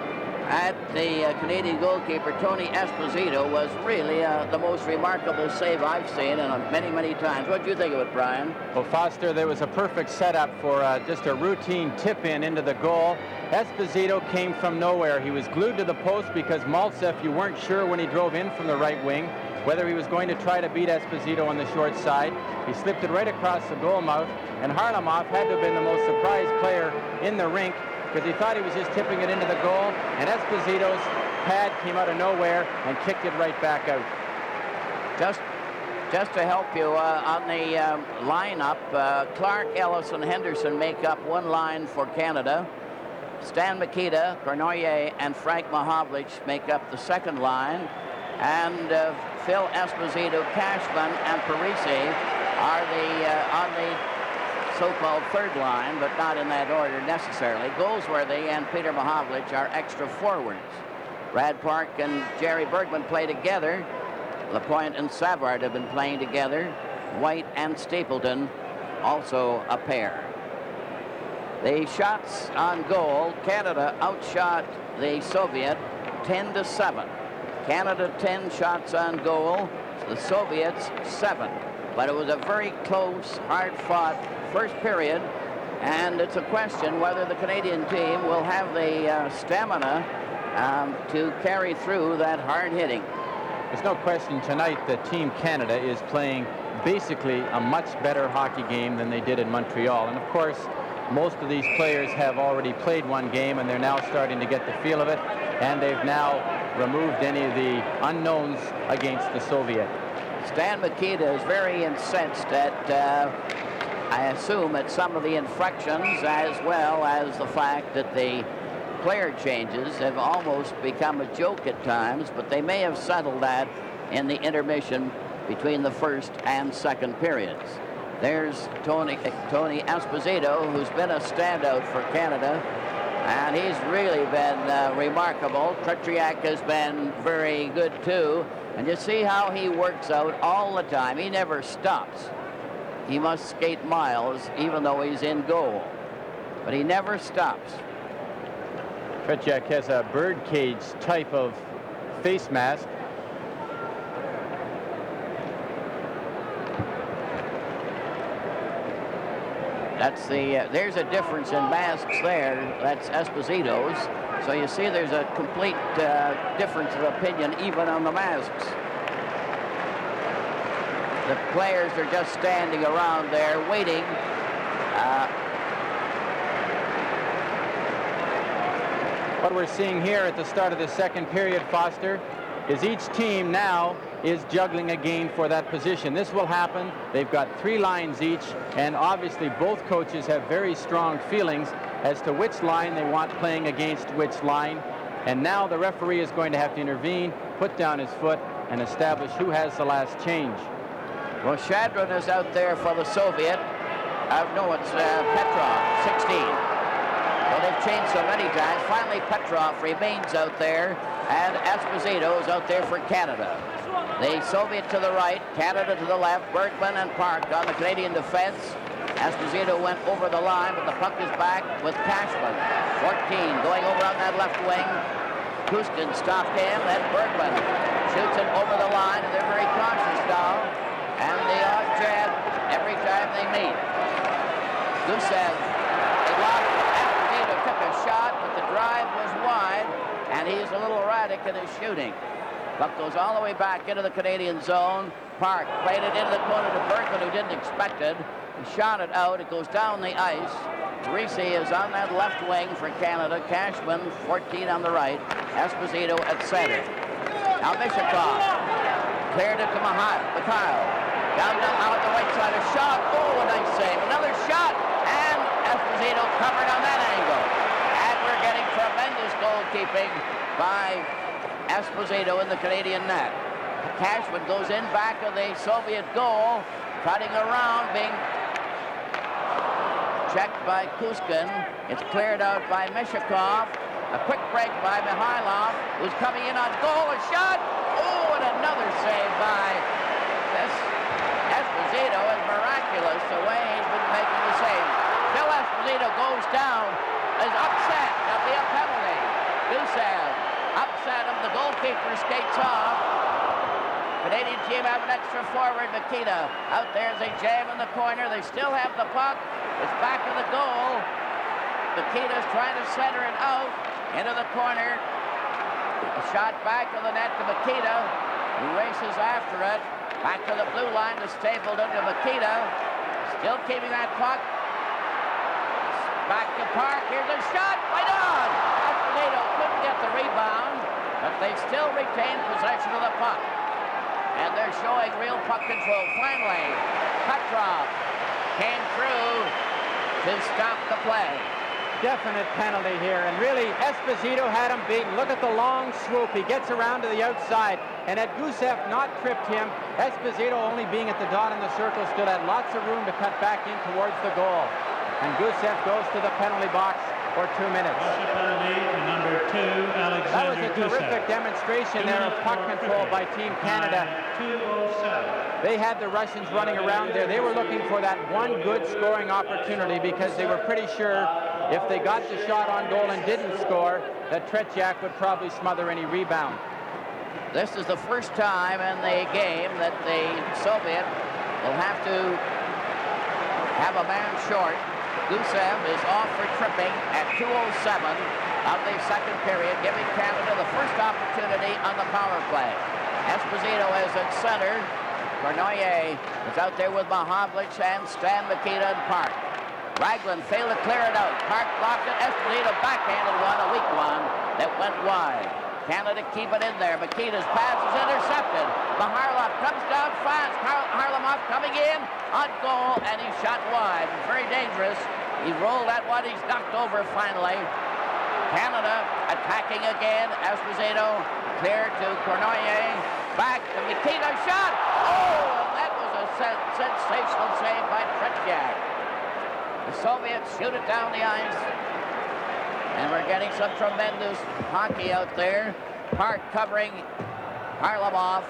at the Canadian goalkeeper, Tony Esposito, was really the most remarkable save I've seen in many, many times. What do you think of it, Brian? Well, Foster, there was a perfect setup for just a routine tip-in into the goal. Esposito came from nowhere. He was glued to the post because Maltsev, you weren't sure when he drove in from the right wing whether he was going to try to beat Esposito on the short side. He slipped it right across the goal mouth, and Harlamov had to have been the most surprised player in the rink because he thought he was just tipping it into the goal, and Esposito's pad came out of nowhere and kicked it right back out. Just to help you on the lineup, Clark, Ellis, and Henderson make up one line for Canada. Stan Mikita, Cornoyer, and F.Mahowicz make up the second line, and Phil Esposito, Cashman, and Parisi are on the so-called third line, but not in that order necessarily. Goldsworthy and Peter P.Mahowlич are extra forwards. Brad Park and Jerry Bergman play together. Lapointe and Savard have been playing together. White and Stapleton also a pair. The shots on goal, Canada outshot the Soviet 10-7. Canada 10 shots on goal, the Soviets 7. But it was a very close, hard-fought first period, and it's a question whether the Canadian team will have the stamina to carry through that hard hitting. There's no question tonight that Team Canada is playing basically a much better hockey game than they did in Montreal. And of course, most of these players have already played one game, and they're now starting to get the feel of it, and they've now removed any of the unknowns against the Soviet. Stan Mikita is very incensed at I assume it's some of the infractions as well as the fact that the player changes have almost become a joke at times, but they may have settled that in the intermission between the first and second periods. There's Tony П.Эспозито, who's been a standout for Canada, and he's really been remarkable. Tretiak has been very good too, and you see how he works out all the time. He never stops. He must skate miles even though he's in goal, but he never stops. Tretiak has a birdcage type of face mask. That's the, there's a difference in masks there. That's Esposito's. So you see there's a complete difference of opinion even on the masks. The players are just standing around there waiting. What we're seeing here at the start of the second period, Foster, is each team now is juggling a game for that position. This will happen. They've got 3 lines each, and obviously both coaches have very strong feelings as to which line they want playing against which line. And now the referee is going to have to intervene, put down his foot, and establish who has the last change. Well, Shadron is out there for the Soviet. No, it's Petrov, 16. Well, they've changed so many times. Finally, Petrov remains out there, and Esposito is out there for Canada. The Soviet to the right, Canada to the left, Bергmans and Park on the Canadian defense. Esposito went over the line, but the puck is back with Cashman. 14 going over on that left wing. Kuskin stopped him, then Bергman shoots it over the line, and they're very cautious now. And the odd jab every time they meet. Gusev, they lost. Esposito took a shot, but the drive was wide, and he's a little erratic in his shooting. Puck goes all the way back into the Canadian zone. Park played it into the corner to Bергman, who didn't expect it. He shot it out. It goes down the ice. Reese is on that left wing for Canada. Cashman, 14 on the right. Esposito at center. Now Mishakov cleared it to Mikhail. Down out the right side. A shot. Oh, a nice save. Another shot. And Esposito covered on that angle. And we're getting tremendous goalkeeping by Esposito in the Canadian net. Cashman goes in back of the Soviet goal, cutting around, being checked by Kuskin. It's cleared out by Mishakov. A quick break by Mikhailov, who's coming in on goal. A shot. Oh, and another save by this Esposito. Is miraculous the way he's been making the save. Bill Esposito goes down, is upset. There'll be a penalty. Gusev upset him. The goalkeeper skates off. Canadian team have an extra forward. Nikita out there as they jam in the corner. They still have the puck. It's back to the goal. Nikita's trying to center it out into the corner. A shot back of the net to Nikita, who races after it. Back to the blue line to Sтэплтон to Nikita. Still keeping that puck. Back to Park. Here's a shot. Right on. Esposito couldn't get the rebound, but they still retain possession of the puck. And they're showing real puck control. Finally, Petrov came through to stop the play. Definite penalty here, and really Esposito had him beaten. Look at the long swoop. He gets around to the outside, and had Gusev not tripped him, Esposito only being at the dot in the circle still had lots of room to cut back in towards the goal. And Gusev goes to the penalty box for 2 minutes. Penalty to number 2, Alexander That was a terrific demonstration there of puck control by Team Canada. 2:07. They had the Russians running around there. They were looking for that one good scoring opportunity because they were pretty sure if they got the shot on goal and didn't score, that Tretiak would probably smother any rebound. This is the first time in the game that the Soviet will have to have a man short. Gusev is off for tripping at 2:07 of the second period, giving Canada the first opportunity on the power play. Esposito is at center. Cornoyer is out there with П.Маховлич and Stan Nikita and Park. Raglan failed to clear it out. Park blocked it. Esposito backhanded one, a weak one that went wide. Canada keep it in there. Nikita's pass is intercepted. Mikhailov comes down fast. Harlamov coming coming in on goal, and he shot wide. Very dangerous. He rolled that one. He's knocked over finally. Canada attacking again. Esposito clear to Cournoyer. Back to Mikita. Shot! Oh, and that was a sensational save by Tretiak. The Soviets shoot it down the ice. And we're getting some tremendous hockey out there. Park covering Harlamov,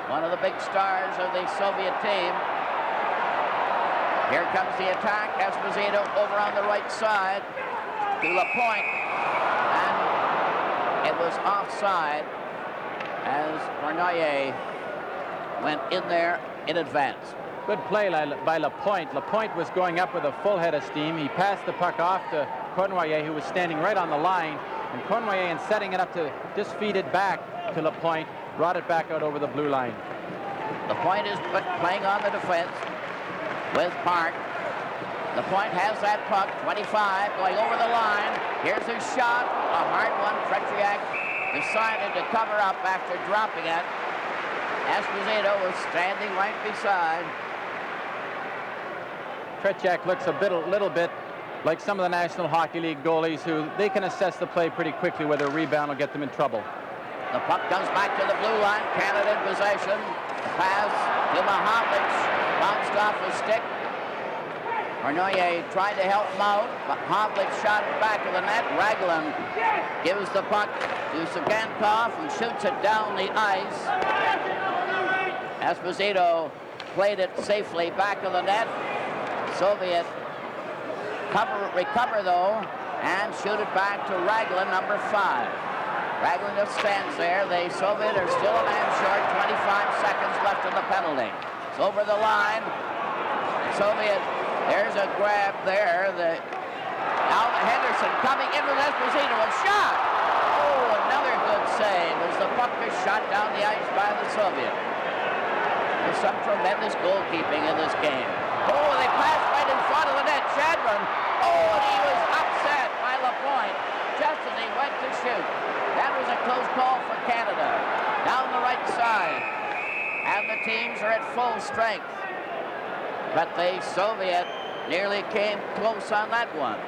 one of the big stars of the Soviet team. Here comes the attack. Esposito over on the right side to Lapointe. And it was offside as Cournoyer went in there in advance. Good play by Lapointe. Lapointe was going up with a full head of steam. He passed the puck off to Cournoyer, who was standing right on the line. And Cournoyer, in setting it up to just feed it back to Lapointe, brought it back out over the blue line. Lapointe is playing on the defense with Park. Lapointe has that puck, 25, going over the line. Here's his shot, a hard one. Tretiak decided to cover up after dropping it. Esposito was standing right beside. Tretiak looks a little bit like some of the National Hockey League goalies who they can assess the play pretty quickly, whether a rebound will get them in trouble. The puck comes back to the blue line. Canada in possession. Pass to П.Маховлич. Bounced off his stick. Cournoyer tried to help him out, but П.Маховлич shot it back of the net. Raglan gives the puck to Sagankov and shoots it down the ice. Esposito played it safely back of the net. Soviet recover though and shoot it back to Raglan, number 5. Raglan just stands there. The Soviet are still a man short. 25 seconds left in the penalty. It's over the line. Soviet, there's a grab there. Now Henderson coming in with Esposito. A shot! Oh, another good save as the puck is shot down the ice by the Soviet. There's some tremendous goalkeeping in this game. Oh, they passed right in front of the net. Shadron. Oh, and he was upset by Lapointe just as he went to shoot. That was a close call for Canada. Down the right side. And the teams are at full strength. But the Soviet nearly came close on that one.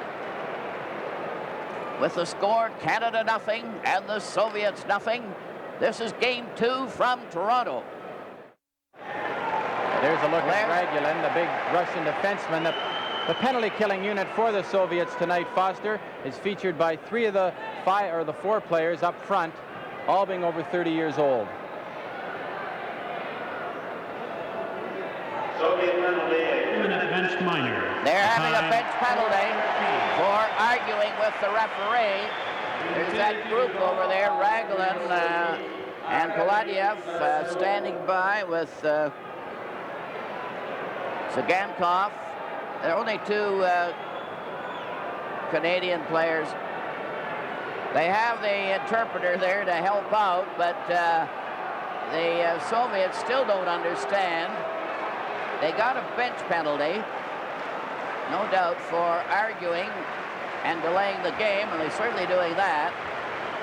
With the score, Canada nothing and the Soviets nothing. This is game 2 from Toronto. There's a look at Raglan, the big Russian defenseman. The penalty-killing unit for the Soviets tonight, Foster, is featured by 3 of the 4 players up front, all being over 30 years old. Bench minor. They're having a bench penalty for arguing with the referee. There's that group over there, Raglan and Paladiev standing by with Sagankov. There are only 2 Canadian players. They have the interpreter there to help out, but the Soviets still don't understand. They got a bench penalty, no doubt, for arguing and delaying the game, and they're certainly doing that.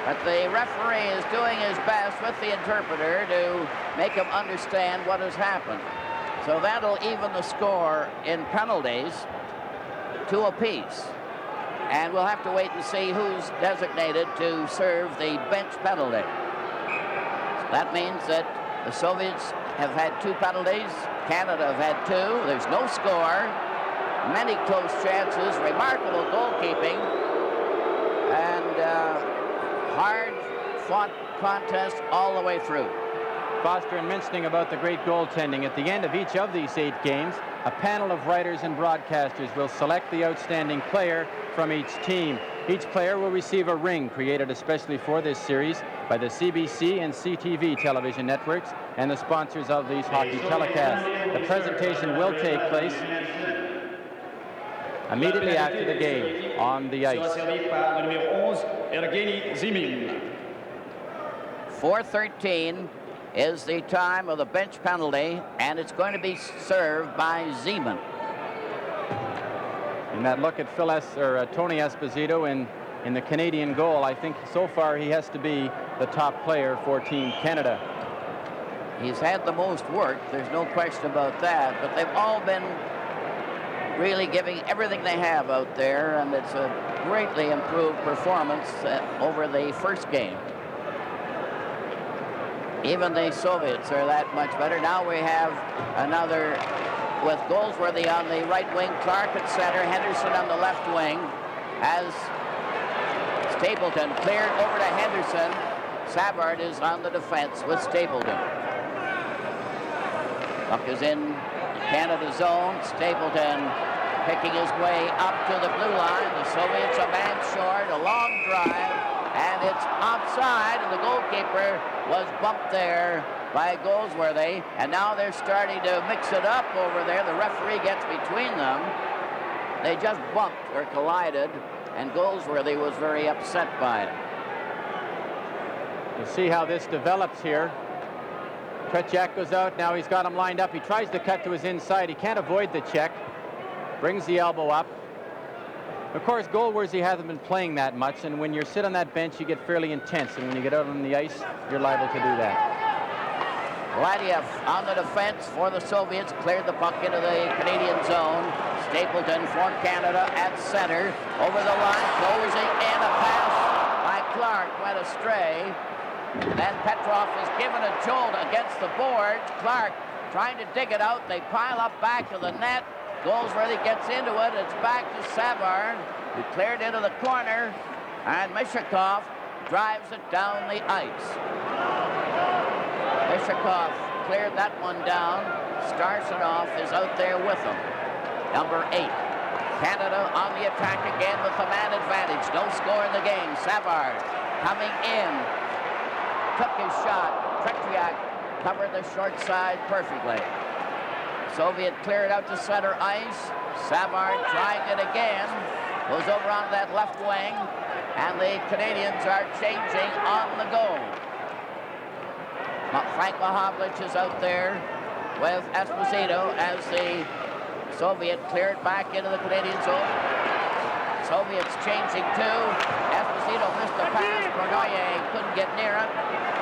But the referee is doing his best with the interpreter to make him understand what has happened. So that'll even the score in penalties 2 apiece. And we'll have to wait and see who's designated to serve the bench penalty. So that means that the Soviets have had 2 penalties. Canada have had 2. There's no score. Many close chances. Remarkable goalkeeping. And hard-fought contest all the way through. Foster, and mentioning about the great goaltending, at the end of each of these 8 games, a panel of writers and broadcasters will select the outstanding player from each team. Each player will receive a ring created especially for this series by the CBC and CTV television networks and the sponsors of these hockey telecasts. The presentation will take place immediately after the game on the ice. 4:13 is the time of the bench penalty, and it's going to be served by Zeman. And that look at Tony Esposito in the Canadian goal, I think so far he has to be the top player for Team Canada. He's had the most work, there's no question about that, but they've all been really giving everything they have out there, and it's a greatly improved performance over the first game. Even the Soviets are that much better. Now we have another with Goldsworthy on the right wing, Clark at center, Henderson on the left wing, as Stapleton cleared over to Henderson. Savard is on the defense with Stapleton. Puck is in Canada zone. Stapleton picking his way up to the blue line. The Soviets a man short, a long drive, and it's offside, and the goalkeeper was bumped there by Goldsworthy, and now they're starting to mix it up over there. The referee gets between them. They just bumped or collided, and Goldsworthy was very upset by it. We'll see how this develops here. Tretiak goes out. Now he's got him lined up. He tries to cut to his inside. He can't avoid the check. Brings the elbow up. Of course, Goldsworthy hasn't been playing that much, and when you sit on that bench, you get fairly intense, and when you get out on the ice, you're liable to do that. Vladiev on the defense for the Soviets, cleared the puck into the Canadian zone. Stapleton for Canada at center, over the line, closing in, a pass by Clark went astray. Then Petrov is given a jolt against the board. Clark trying to dig it out. They pile up back to the net. Goldsworthy gets into it. It's back to Savard, who cleared into the corner, and Mishakov drives it down the ice. Mishakov cleared that one down. Starchinov is out there with him. Number 8. Canada on the attack again with the man advantage. No score in the game. Savard coming in. Took his shot. Tretiak covered the short side perfectly. Soviet cleared out to center ice. Savard trying it again. Goes over on that left wing. And the Canadians are changing on the goal. P.Mahovlich is out there with Esposito as the Soviet cleared back into the Canadian zone. Soviets changing too. Esposito missed the pass. Bernoyer couldn't get near it.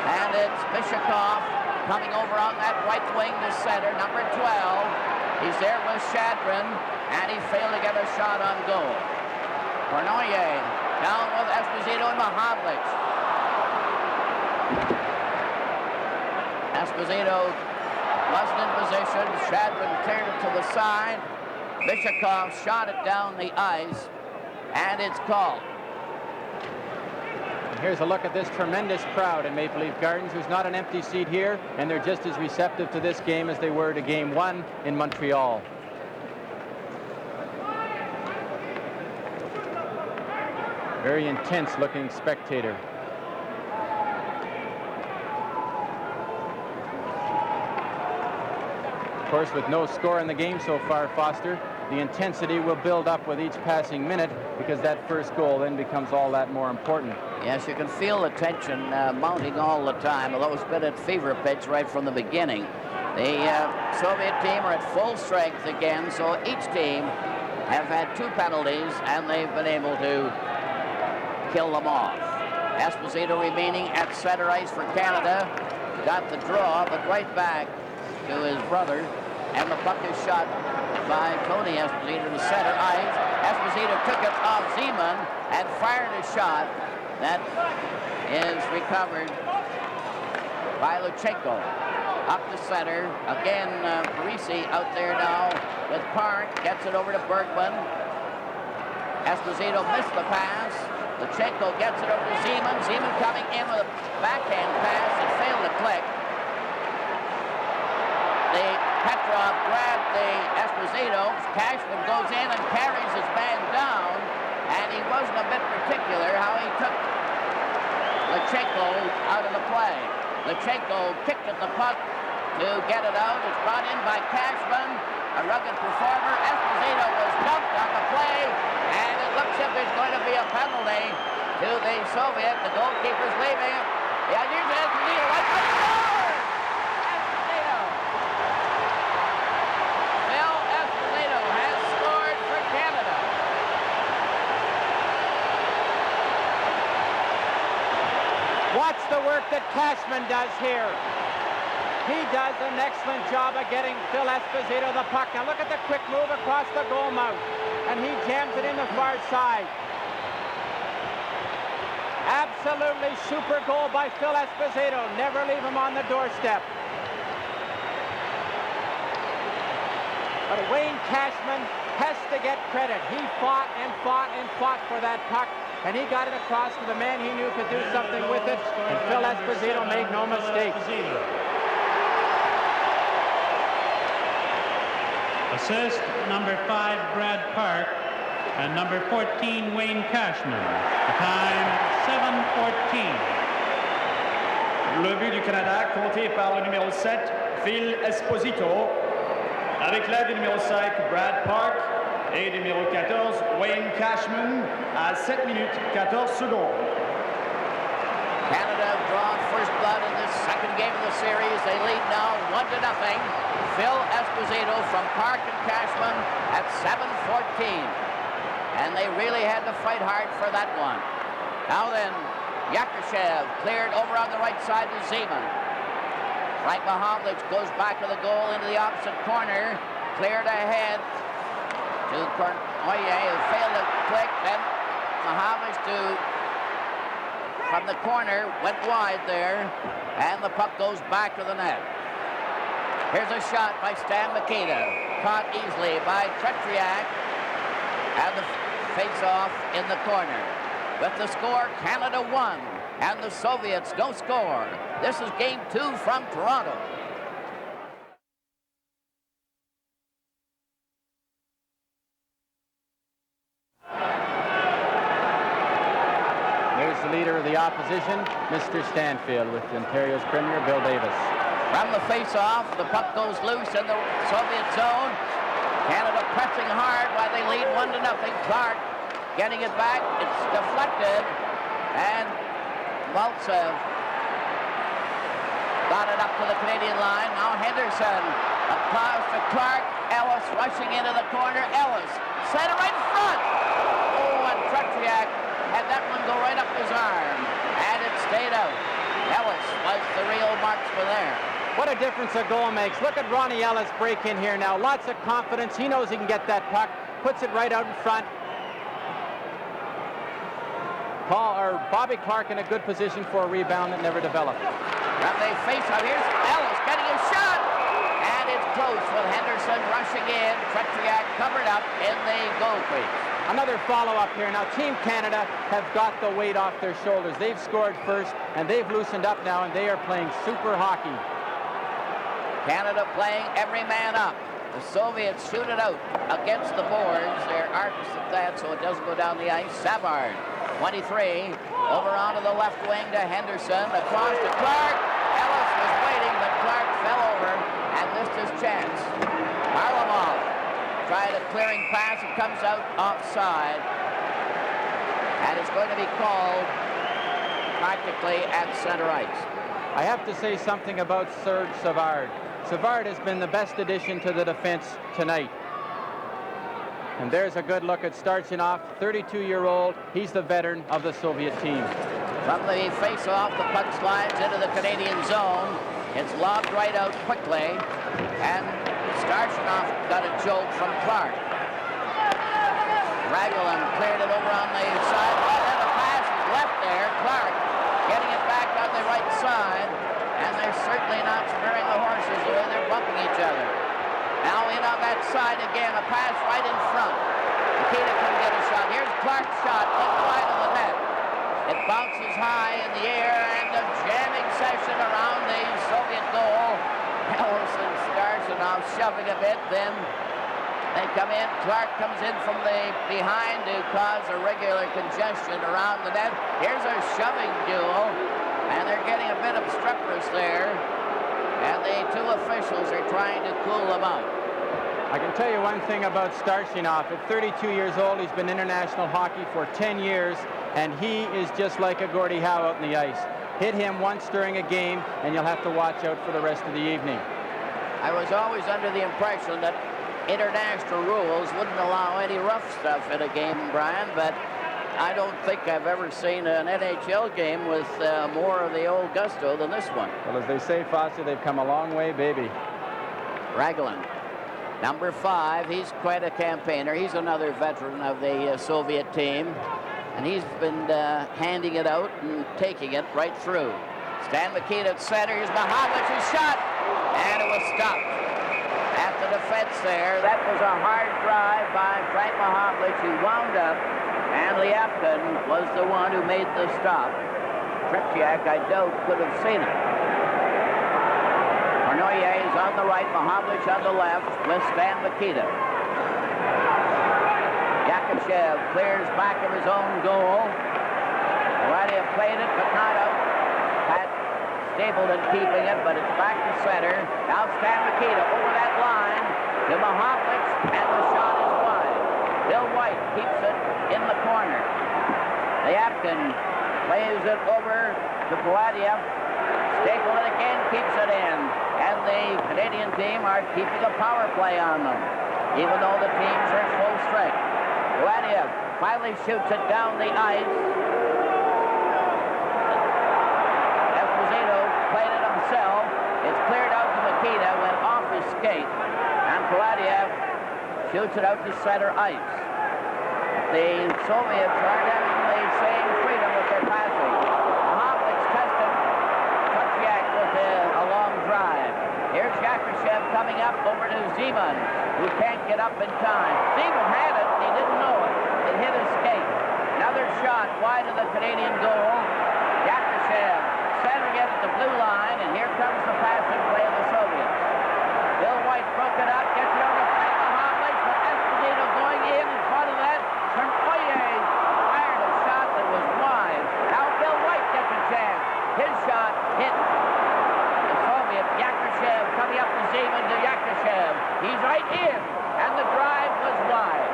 And it's Mishakov coming over on that right wing to center, number 12. He's there with Shadrin, and he failed to get a shot on goal. Bernoyer down with Esposito and Mahowicz. Esposito wasn't in position. Shadrin cleared it to the side. Mishakov shot it down the ice, and it's called. Here's a look at this tremendous crowd in Maple Leaf Gardens. There's not an empty seat here, and they're just as receptive to this game as they were to Game 1 in Montreal. Very intense-looking spectator. Of course, with no score in the game so far, Foster, the intensity will build up with each passing minute because that first goal then becomes all that more important. Yes, you can feel the tension mounting all the time, although it's been at fever pitch right from the beginning. The Soviet team are at full strength again, so each team have had 2 penalties, and they've been able to kill them off. Esposito remaining at center ice for Canada. Got the draw, but right back to his brother, and the puck is shot by Tony Esposito to center ice. Esposito took it off Zeman and fired a shot that is recovered by Luchenko. Up the center. Again, Parisi out there now with Park. Gets it over to Bергman. Esposito missed the pass. Luchenko gets it over to Zeman. Zeman coming in with a backhand pass that failed to click. The Petrov grabbed the Esposito. Cashman goes in and carries his man down, and he wasn't a bit particular how he took Luchenko out of the play. Luchenko kicked at the puck to get it out. It's brought in by Cashman, a rugged performer. Esposito was dumped on the play, and it looks as if there's going to be a penalty to the Soviet. The goalkeeper's leaving. Yeah, here's Esposito. Right by the door! Esposito. Phil Esposito has scored for Canada. Watch the work that Cashman does here. He does an excellent job of getting F.Esposito the puck. Now look at the quick move across the goal mouth. And he jams it in the far side. Absolutely super goal by F.Esposito. Never leave him on the doorstep. But Wayne Cashman has to get credit. He fought and fought and fought for that puck. And he got it across to the man he knew could do something with it. And F.Esposito made no mistake. Assist number 5, Brad Park, and number 14, Wayne Cashman. The time, 7:14. Le but du Canada, compté par le numéro 7, F.Esposito, avec l'aide du numéro 5, Brad Park, et du numéro 14, Wayne Cashman, à 7 minutes 14 secondes. Canada have drawn first blood in this second game of the series. They lead now 1-0. F.Esposito from Park and Cashman at 7:14. And they really had to fight hard for that one. Now then, Yakushev cleared over on the right side to Zeman. P.Mahovlich goes back to the goal into the opposite corner. Cleared ahead to Oye, who failed to click. Then P.Mahovlich from the corner, went wide there. And the puck goes back to the net. Here's a shot by Stan Mikita. Caught easily by Tretriak. And the face-off in the corner. With the score, Canada 1. And the Soviets no score. This is game 2 from Toronto. There's the leader of the opposition, Mr. Stanfield, with Ontario's Premier, Bill Davis. From the face-off, the puck goes loose in the Soviet zone. Canada pressing hard while they lead 1-0. Clark getting it back. It's deflected. And Maltsev got it up to the Canadian line. Now Henderson. Across to Clark. Ellis rushing into the corner. Ellis center right in front. Oh, and Tretriak had that one go right up his arm. And it stayed out. Ellis was the real marksman there. What a difference a goal makes. Look at Ronnie Ellis break in here now. Lots of confidence. He knows he can get that puck. Puts it right out in front. Bobby Clark in a good position for a rebound that never developed. From the face-off, here's Ellis getting a shot. And it's close with Henderson rushing in. Tretriak covered up in the goal crease. Another follow-up here. Now, Team Canada have got the weight off their shoulders. They've scored first, and they've loosened up now, and they are playing super hockey. Canada playing every man up. The Soviets shoot it out against the boards. They're artists at that, so it doesn't go down the ice. Savard, 23, over onto the left wing to Henderson, across to Clark. Ellis was waiting, but Clark fell over and missed his chance. Varlamov tried a clearing pass. It comes out offside. And it's going to be called practically at center ice. I have to say something about Serge Savard. Savard has been the best addition to the defense tonight. And there's a good look at Starchinov, 32-year-old. He's the veteran of the Soviet team. From the face-off, the puck slides into the Canadian zone. It's lobbed right out quickly. And Starchinov got a jolt from Clark. Raglan cleared it over on the side. Well, then a pass is left there. Clark getting it back on the right side. And they're certainly not sparing the horses the way they're bumping each other. Now in on that side again, a pass right in front. Nikita couldn't get a shot. Here's Clark's shot, up wide of the net. It bounces high in the air, and a jamming session around the Soviet goal. Ellis and Starchinov shoving a bit, then they come in. Clark comes in from the behind to cause a regular congestion around the net. Here's a shoving duel. And they're getting a bit obstreperous there. And the two officials are trying to cool them out. I can tell you one thing about Starchinov. At 32 years old, he's been international hockey for 10 years, and he is just like a Gordie Howe out in the ice. Hit him once during a game, and you'll have to watch out for the rest of the evening. I was always under the impression that international rules wouldn't allow any rough stuff in a game, Brian, but I don't think I've ever seen an NHL game with more of the old gusto than this one. Well, as they say, Fossey, they've come a long way, baby. Raglan, number 5, he's quite a campaigner. He's another veteran of the Soviet team, and he's been handing it out and taking it right through. Stan Mikita at center. Here's P.Machowlich's shot, and it was stopped at the defense there. That was a hard drive by Frank P.Machowlich, who wound up, and Liapkin was the one who made the stop. Trepchiak, I doubt, could have seen it. Cornoyer is on the right, P.Machowlich on the left with Stan Mikita. Yakushev clears back of his own goal. Vladimir played it, but not out. Pat Stapleton keeping it, but it's back to center. Now Stan Mikita over that line to P.Machowlich, and the shot is wide. Bill White keeps it in the corner. Liapkin plays it over to Vladimir. Stapleton again keeps it in, and the Canadian team are keeping a power play on them, even though the teams are full strength. Vladimir finally shoots it down the ice. Esposito played it himself. It's cleared out to Mikita, went off his skate, and Vladimir shoots it out to center ice. The Soviets aren't having the same freedom with their passing. P.Machowlich tested Trepchiak with a long drive. Here's Yakushev coming up over to Zeman, who can't get up in time. Zeman had it, he didn't know it. It hit his skate. Another shot wide of the Canadian goal. Yakushev centering it at the blue line, and here comes the passing play of the Soviets. Bill White broke it up, gets it over to P.Machowlich, but Esposito going in front of that. Cornoyer fired a shot that was wide. Now Bill White gets a chance. His shot hit the Soviet. Yakushev coming up to Zeman to Yakushev. He's right in, and the drive was wide.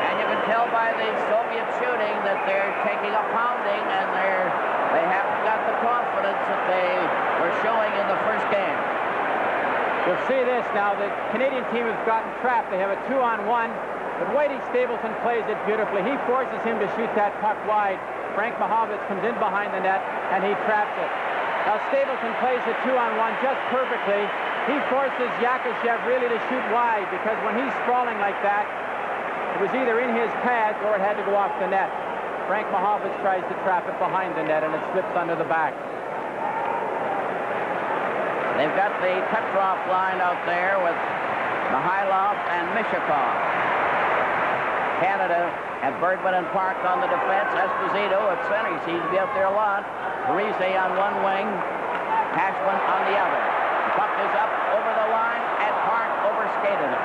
And you can tell by the Soviet shooting that they're taking a pounding, and they haven't got the confidence that they were showing in the first game. You'll see this now. The Canadian team has gotten trapped. They have a 2-on-1, but Whitey Stapleton plays it beautifully. He forces him to shoot that puck wide. Frank P.Machowlich comes in behind the net, and he traps it. Now Stapleton plays the 2-on-1 just perfectly. He forces Yakushev really to shoot wide, because when he's sprawling like that, it was either in his path or it had to go off the net. Frank P.Machowlich tries to trap it behind the net, and it slips under the back. They've got the Petrov line out there with Mikhailov and Mishakov. Canada have Bергman and Park on the defense. Esposito at center. He seems to be out there a lot. Parise on one wing. Cashman on the other. The puck is up over the line, and Park overskated it.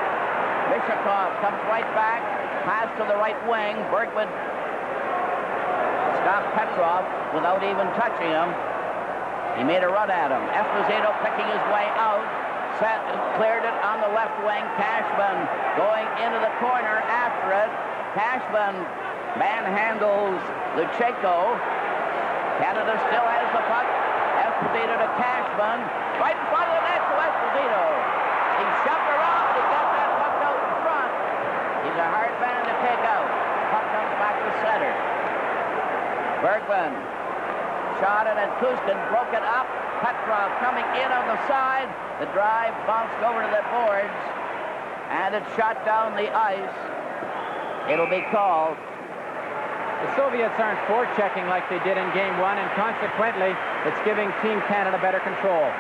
Mishakov comes right back. Pass to the right wing. Bергman stopped Petrov without even touching him. He made a run at him. Esposito picking his way out. Cleared it on the left wing. Cashman going into the corner after it. Cashman manhandles Luchenko. Canada still has the puck. Esposito to Cashman. Right in front of the net to Esposito. He shoved around. He got that puck out in front. He's a hard man to take out. Puck comes back to center. Bергman shot it, and Kuskin broke it up. Petrov coming in on the side. The drive bounced over to the boards, and it shot down the ice. It'll be called. The Soviets aren't forechecking like they did in Game 1, and consequently, it's giving Team Canada better control.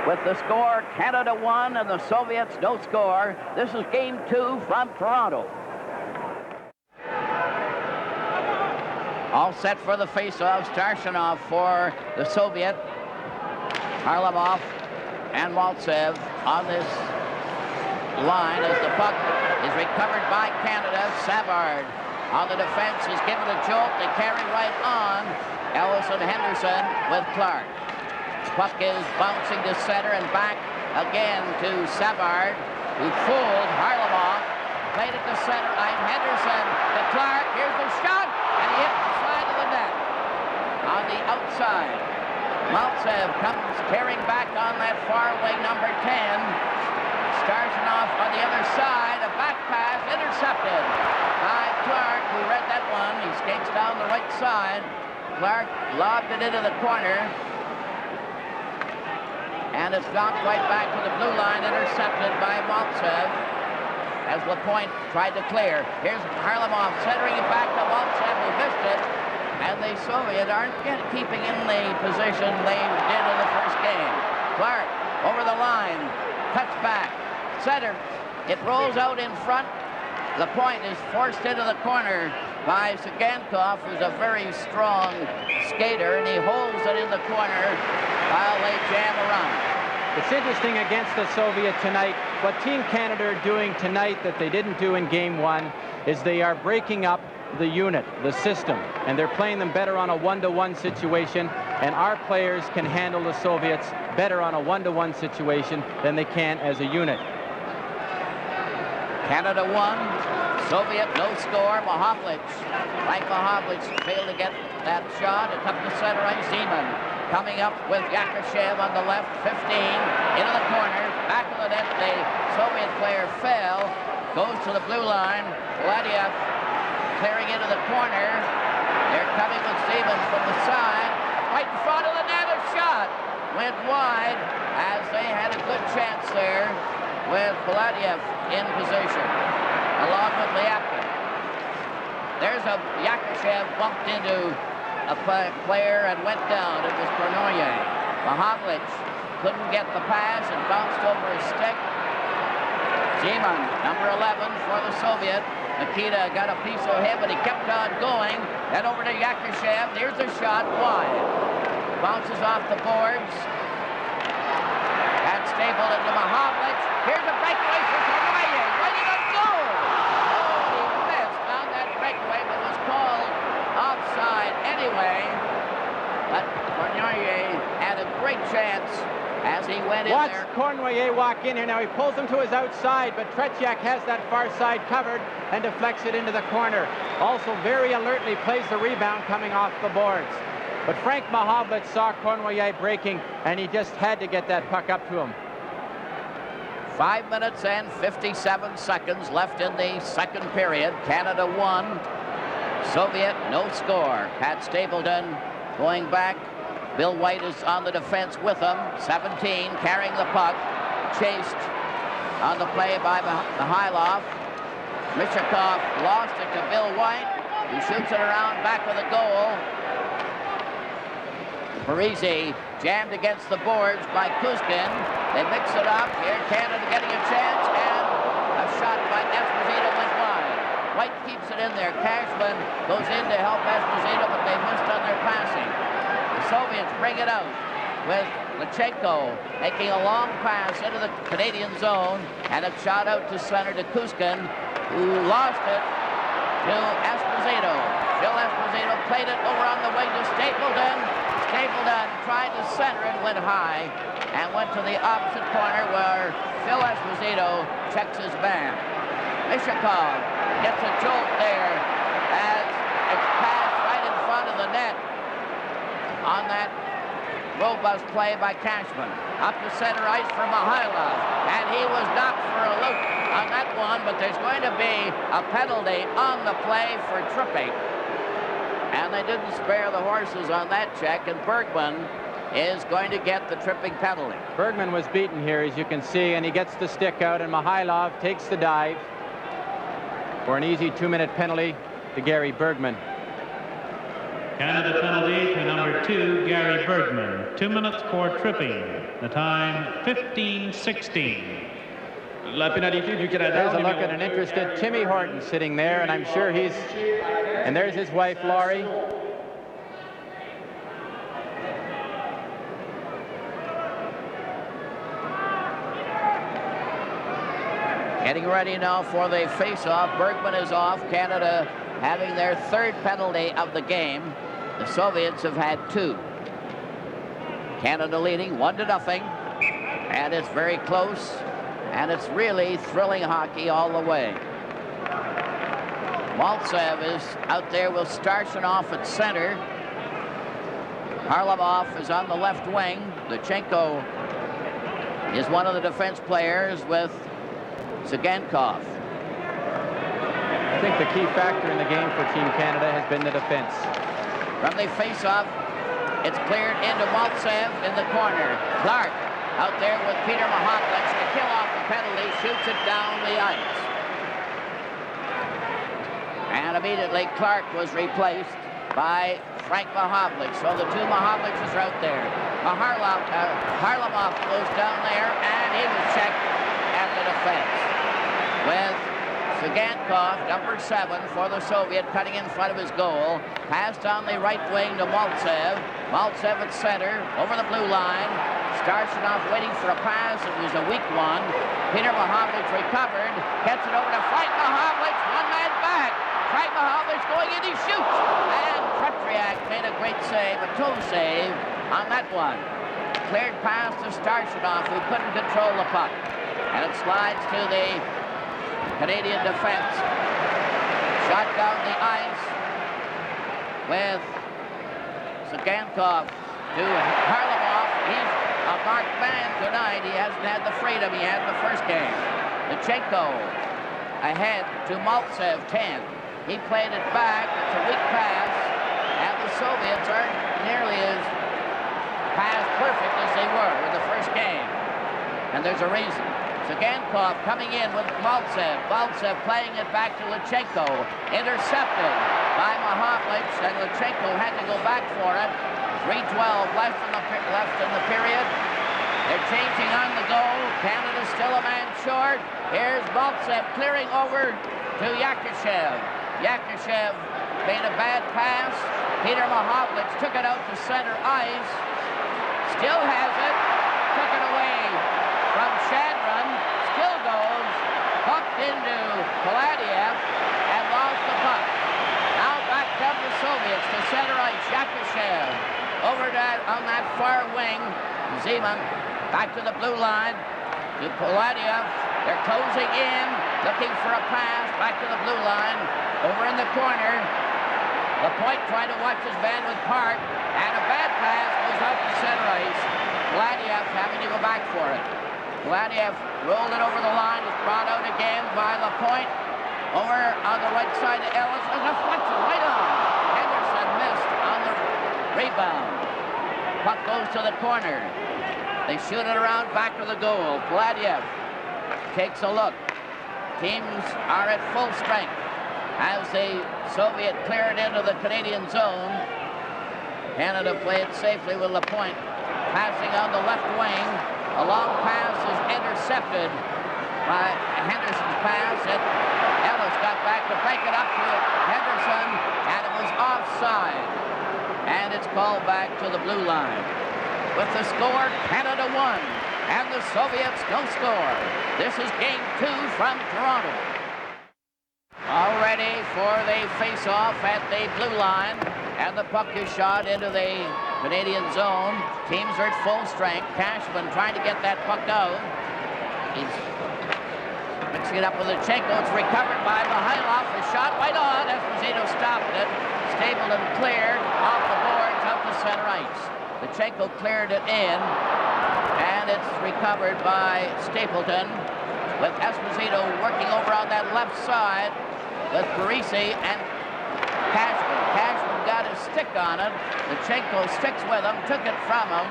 With the score, Canada 1 and the Soviets no score. This is Game 2 from Toronto. All set for the face-off. Starshinov for the Soviet. Harlamov and Maltsev on this line as the puck is recovered by Canada. Savard on the defense is given a jolt. They carry right on. Ellison Henderson with Clark. Puck is bouncing to center and back again to Savard, who fooled Harlamov. Played it to center. Henderson to Clark. Here's the shot, and he hit the side of the net. On the outside, Maltsev comes tearing back on that far wing, number 10. Starshinov on the other side. A back pass intercepted by we read that one. He skates down the right side. Clark lobbed it into the corner. And it's knocked right back to the blue line, intercepted by Maltsev as Lapointe tried to clear. Here's Harlamov centering it back to Maltsev, who missed it. And the Soviets aren't keeping in the position they did in the first game. Clark over the line, cuts back, center. It rolls out in front. Lapointe is forced into the corner by Sagankov, who's a very strong skater, and he holds it in the corner while they jam around. It's interesting against the Soviet tonight. What Team Canada are doing tonight that they didn't do in Game 1 is they are breaking up the unit, the system, and they're playing them better on a one-to-one situation, and our players can handle the Soviets better on a one-to-one situation than they can as a unit. Canada won. Soviet no score. П.Маховлич. П.Маховлич failed to get that shot. It took the center ice. Zeman coming up with Yakushev on the left. 15 into the corner. Back of the net. The Soviet player fell. Goes to the blue line. Vladiev clearing into the corner. They're coming with Zeman from the side. Right in front of the net. A shot went wide as they had a good chance there with Vladiev in position, along with Lyapkin. There's a Yakushev bumped into a player and went down. It was Kornoye. П.Маховлич couldn't get the pass and bounced over his stick. Zeman, number 11 for the Soviet. Nikita got a piece of him, but he kept on going. Then over to Yakushev. Here's a shot wide. Bounces off the boards. That's stapled into П.Маховлич. Here's a breakaway for Kornoye. Ready to go! Oh, he missed on that breakaway, but was called offside anyway. But Kornoye had a great chance as he went in there. Watch Kornoye walk in here. Now he pulls him to his outside, but Tretiak has that far side covered and deflects it into the corner. Also very alertly plays the rebound coming off the boards. But Frank П.Маховлич saw Kornoye breaking, and he just had to get that puck up to him. 5 minutes and 57 seconds left in the second period. Canada won. Soviet no score. Pat Stapleton going back. Bill White is on the defense with him. 17 carrying the puck. Chased on the play by Mikhailov. Mishakov lost it to Bill White, who shoots it around back of the goal. Parisi jammed against the boards by Kuzkin. They mix it up. Here Canada getting a chance, and a shot by П.Эспозито went wide. White keeps it in there. Cashman goes in to help П.Эспозито, but they missed on their passing. The Soviets bring it out with Lachenko making a long pass into the Canadian zone, and a shot out to center to Kuzkin, who lost it to П.Эспозито. Phil П.Эспозito played it over on the wing to Stapleton. Stapleton tried to center and went high and went to the opposite corner where Phil П.Эспозito checks his man. Mishakov gets a jolt there as it's passed right in front of the net on that robust play by Cashman. Up to center ice for Mikhailov, and he was knocked for a loop on that one, but there's going to be a penalty on the play for tripping. And they didn't spare the horses on that check, and Bергman is going to get the tripping penalty. Bергman was beaten here, as you can see, and he gets the stick out, and Mikhailov takes the dive for an easy 2-minute penalty to Gary Bергman. Canada penalty to number 2, Gary Bергman. 2 minutes for tripping. The time, 15:16. La pénalité du Canada. There's a look at an interested Timmy Horton sitting there, and I'm sure he's... And there's his wife, Laurie. Getting ready now for the face-off. Bергman is off. Canada having their third penalty of the game. The Soviets have had 2. Canada leading 1-0, and it's very close, and it's really thrilling hockey all the way. Maltsev is out there with Starshinov at center. Harlamov is on the left wing. Lachenko is one of the defense players with Sagankov. think the key factor in the game for Team Canada has been the defense. From the face-off, it's cleared into Maltsev in the corner. Clark out there with P.Mahovlich to kill off the penalty, shoots it down the ice. And immediately Clark was replaced by F.Mahovlich. So the two Mahovliches are out there. Harlamov goes down there, and he was checked at the defense. With Sagankov, number 7 for the Soviet, cutting in front of his goal. Passed on the right wing to Maltsev. Maltsev at center, over the blue line. Starshinov waiting for a pass. It was a weak one. P.Mahovlich recovered. Gets it over to F.Mahovlich. One man back. F.Mahovlich going in, he shoots. And Petriak made a great save, a toe save on that one. Cleared pass to Starshinov, who couldn't control the puck. And it slides to the Canadian defense. Shot down the ice with Sagankov to Harlamov. He's a marked man tonight. He hasn't had the freedom he had in the first game. Lutsenko ahead to Maltsev, 10. He played it back. It's a weak pass. And the Soviets aren't nearly as pass perfect as they were in the first game. And there's a reason. Sagankov coming in with Maltsev. Maltsev playing it back to Lutsenko. Intercepted by Mahovlich, and Lutsenko had to go back for it. 3:12 left in the period. They're changing on the goal. Canada's still a man short. Here's Maltsev clearing over to Yakushev. Yakushev made a bad pass. P.Mahovlich took it out to center ice. Still has it. Took it away from Shadron. Still goes. Bumped into Paladiev and lost the puck. Now back come the Soviets to center ice. Yakushev over that on that far wing. Zeman back to the blue line to Paladiev. They're closing in, looking for a pass back to the blue line. Over in the corner. Lapointe trying to watch his man with Park, and a bad pass goes out to center ice. Paladiev having to go back for it. Paladiev rolled it over the line, was brought out again by Lapointe. Over on the right side to Ellis. A deflection right on. Henderson missed on the rebound. Puck goes to the corner. They shoot it around back to the goal. Paladiev takes a look. Teams are at full strength as the Soviet clear it into the Canadian zone. Canada played safely with Lapointe. Passing on the left wing. A long pass is intercepted by Henderson's pass, and Ellis got back to break it up to Henderson, and it was offside. And it's called back to the blue line. With the score, Canada won, and the Soviets no score. This is game 2 from Toronto. All ready for the face-off at the blue line, and the puck is shot into the Canadian zone. Teams are at full strength. Cashman trying to get that puck out. He's mixing it up with Lutsenko. It's recovered by Mikhailov. A shot right on. Esposito stopped it. Stapleton cleared off the boards out to center ice. Lutsenko cleared it in, and it's recovered by Stapleton, with Esposito working over on that left side with Parisi and Cashman. Cashman got his stick on it. Lutsenko sticks with him, took it from him,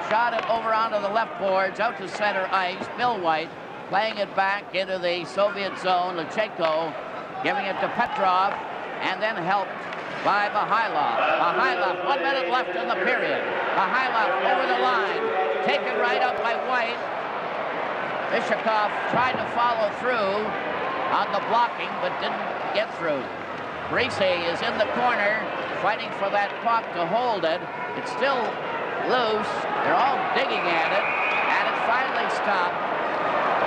shot it over onto the left boards, out to center ice. Bill White playing it back into the Soviet zone. Lutsenko giving it to Petrov, and then helped by Mikhailov. Mikhailov, 1 minute left in the period. Mikhailov over the line, taken right up by White. Bishakov tried to follow through on the blocking, but didn't get through. Parisi is in the corner, fighting for that puck to hold it. It's still loose. They're all digging at it, and it finally stopped.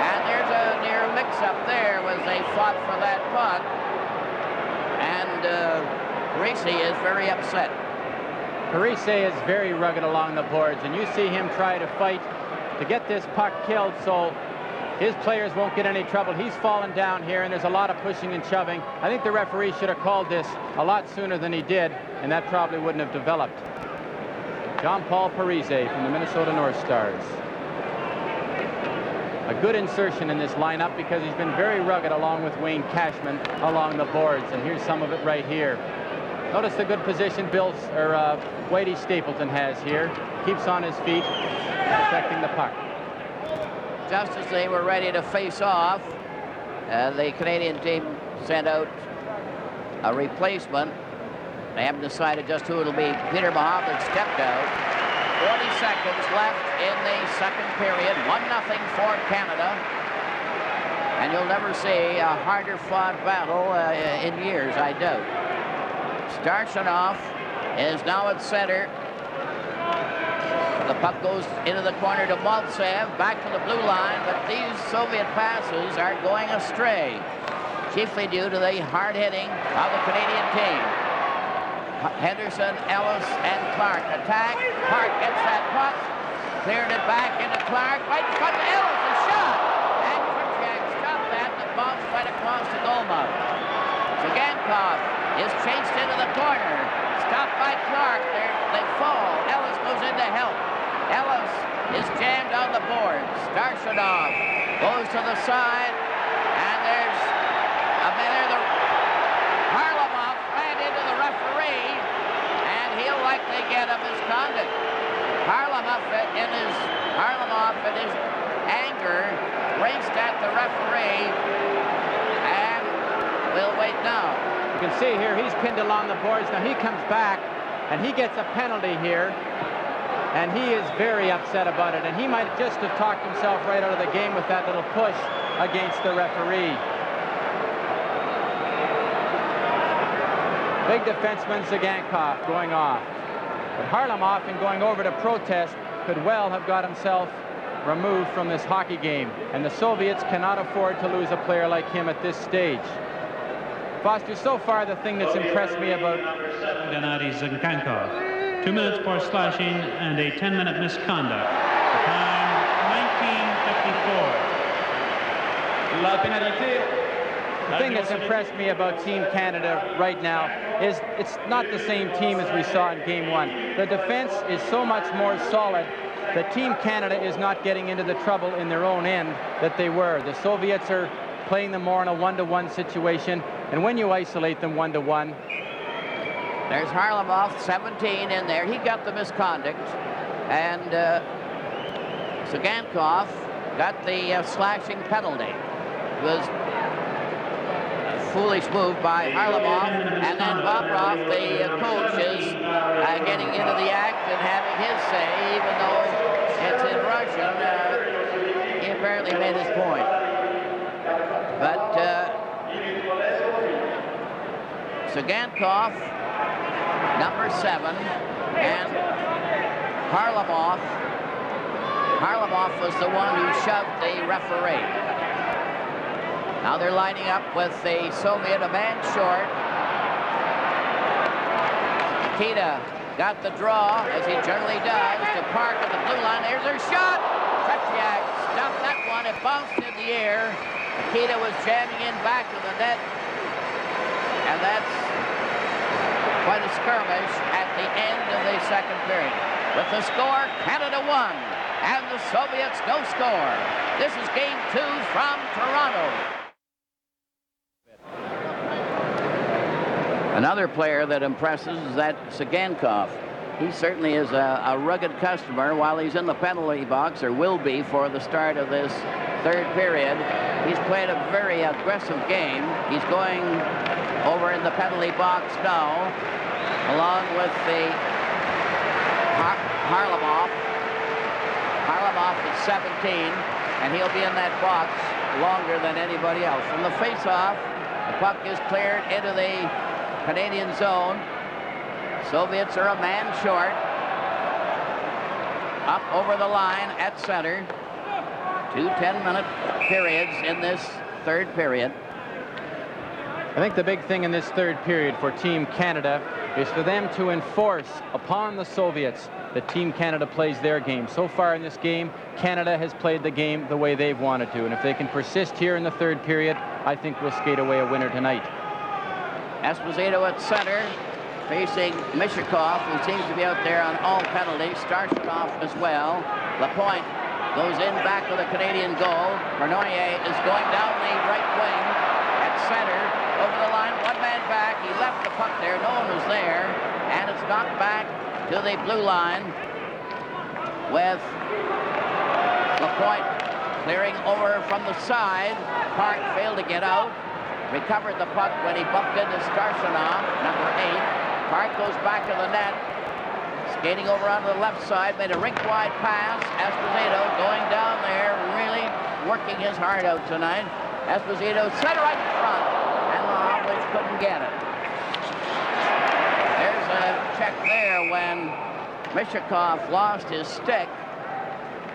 And there's a near mix-up there as they fought for that puck. And Parisi is very upset. Parisi is very rugged along the boards, and you see him try to fight to get this puck killed so his players won't get any trouble. He's fallen down here, and there's a lot of pushing and shoving. I think the referee should have called this a lot sooner than he did, and that probably wouldn't have developed. Jean-Paul Parisi from the Minnesota North Stars. A good insertion in this lineup because he's been very rugged along with Wayne Cashman along the boards. And here's some of it right here. Notice the good position Whitey Stapleton has here. Keeps on his feet, protecting the puck. Just as they were ready to face off, the Canadian team sent out a replacement. They haven't decided just who it'll be. P.Mahovlich stepped out. 40 seconds left in the second period. 1-0 for Canada. And you'll never see a harder fought battle in years, I doubt. Starshanov is now at center. The puck goes into the corner to Maltsev, back to the blue line, but these Soviet passes are going astray, chiefly due to the hard hitting of the Canadian team. Henderson, Ellis, and Clark attack. Park gets that puck, cleared it back into Clark, right in front of Ellis, a shot! And Krzyzak stopped that, and the bounce right across the goal mouth. Zagankov is chased into the corner, stopped by Clark, they fall, Ellis goes in to help. Ellis is jammed on the board. Starshanov goes to the side, and there's a minute. Harlamov ran into the referee, and he'll likely get a misconduct. Harlamov in his anger raced at the referee, and we'll wait now. You can see here he's pinned along the boards. Now he comes back, and he gets a penalty here. And he is very upset about it. And he might just have talked himself right out of the game with that little push against the referee. Big defenseman Zagankov going off. But Harlamov, in going over to protest, could well have got himself removed from this hockey game. And the Soviets cannot afford to lose a player like him at this stage. Foster, so far the thing that's impressed me about Gennady Zagankov. 2 minutes for slashing and a 10-minute misconduct. The time, 19:54. La pénalité. The thing that's impressed me about Team Canada right now is it's not the same team as we saw in Game 1. The defense is so much more solid that Team Canada is not getting into the trouble in their own end that they were. The Soviets are playing them more in a one-to-one situation, and when you isolate them one-to-one, there's Harlamov, 17 in there. He got the misconduct. And Zagankov got the slashing penalty. It was a foolish move by Harlamov. And then Bobrov, the coach, is getting into the act and having his say, even though it's in Russian. He apparently made his point. But Zagankov, number 7, and Harlamov was the one who shoved the referee. Now they're lining up with the Soviet a man short. Nikita got the draw, as he generally does, to Park at the blue line. There's their shot! Krzyzak stopped that one. It bounced in the air. Nikita was jamming in back to the net, and that's quite a skirmish at the end of the second period. With the score, Canada 1, and the Soviets no score. This is Game 2 from Toronto. Another player that impresses is that Zagankov. He certainly is a rugged customer while he's in the penalty box, or will be for the start of this third period. He's played a very aggressive game. He's going over in the penalty box now, along with the Harlamov. Harlamov is 17, and he'll be in that box longer than anybody else. From the face-off, the puck is cleared into the Canadian zone. Soviets are a man short. Up over the line at center. 2 10-minute periods in this third period. I think the big thing in this third period for Team Canada is for them to enforce upon the Soviets that Team Canada plays their game. So far in this game, Canada has played the game the way they've wanted to. And if they can persist here in the third period, I think we'll skate away a winner tonight. Esposito at center, facing Mishakov, who seems to be out there on all penalties. Starshanov as well. Lapointe goes in back with a Canadian goal. Bernoulli is going down the right wing at center, over the line, one man back. He left the puck there, no one was there, and it's knocked back to the blue line with LaPointe clearing over from the side. Park failed to get out, recovered the puck when he bumped into Starchinov, number 8. Park goes back to the net, skating over onto the left side, made a rink-wide pass. Esposito going down there, really working his heart out tonight. Esposito center right in front, and Lohowich couldn't get it. There's a check there when Mishakov lost his stick,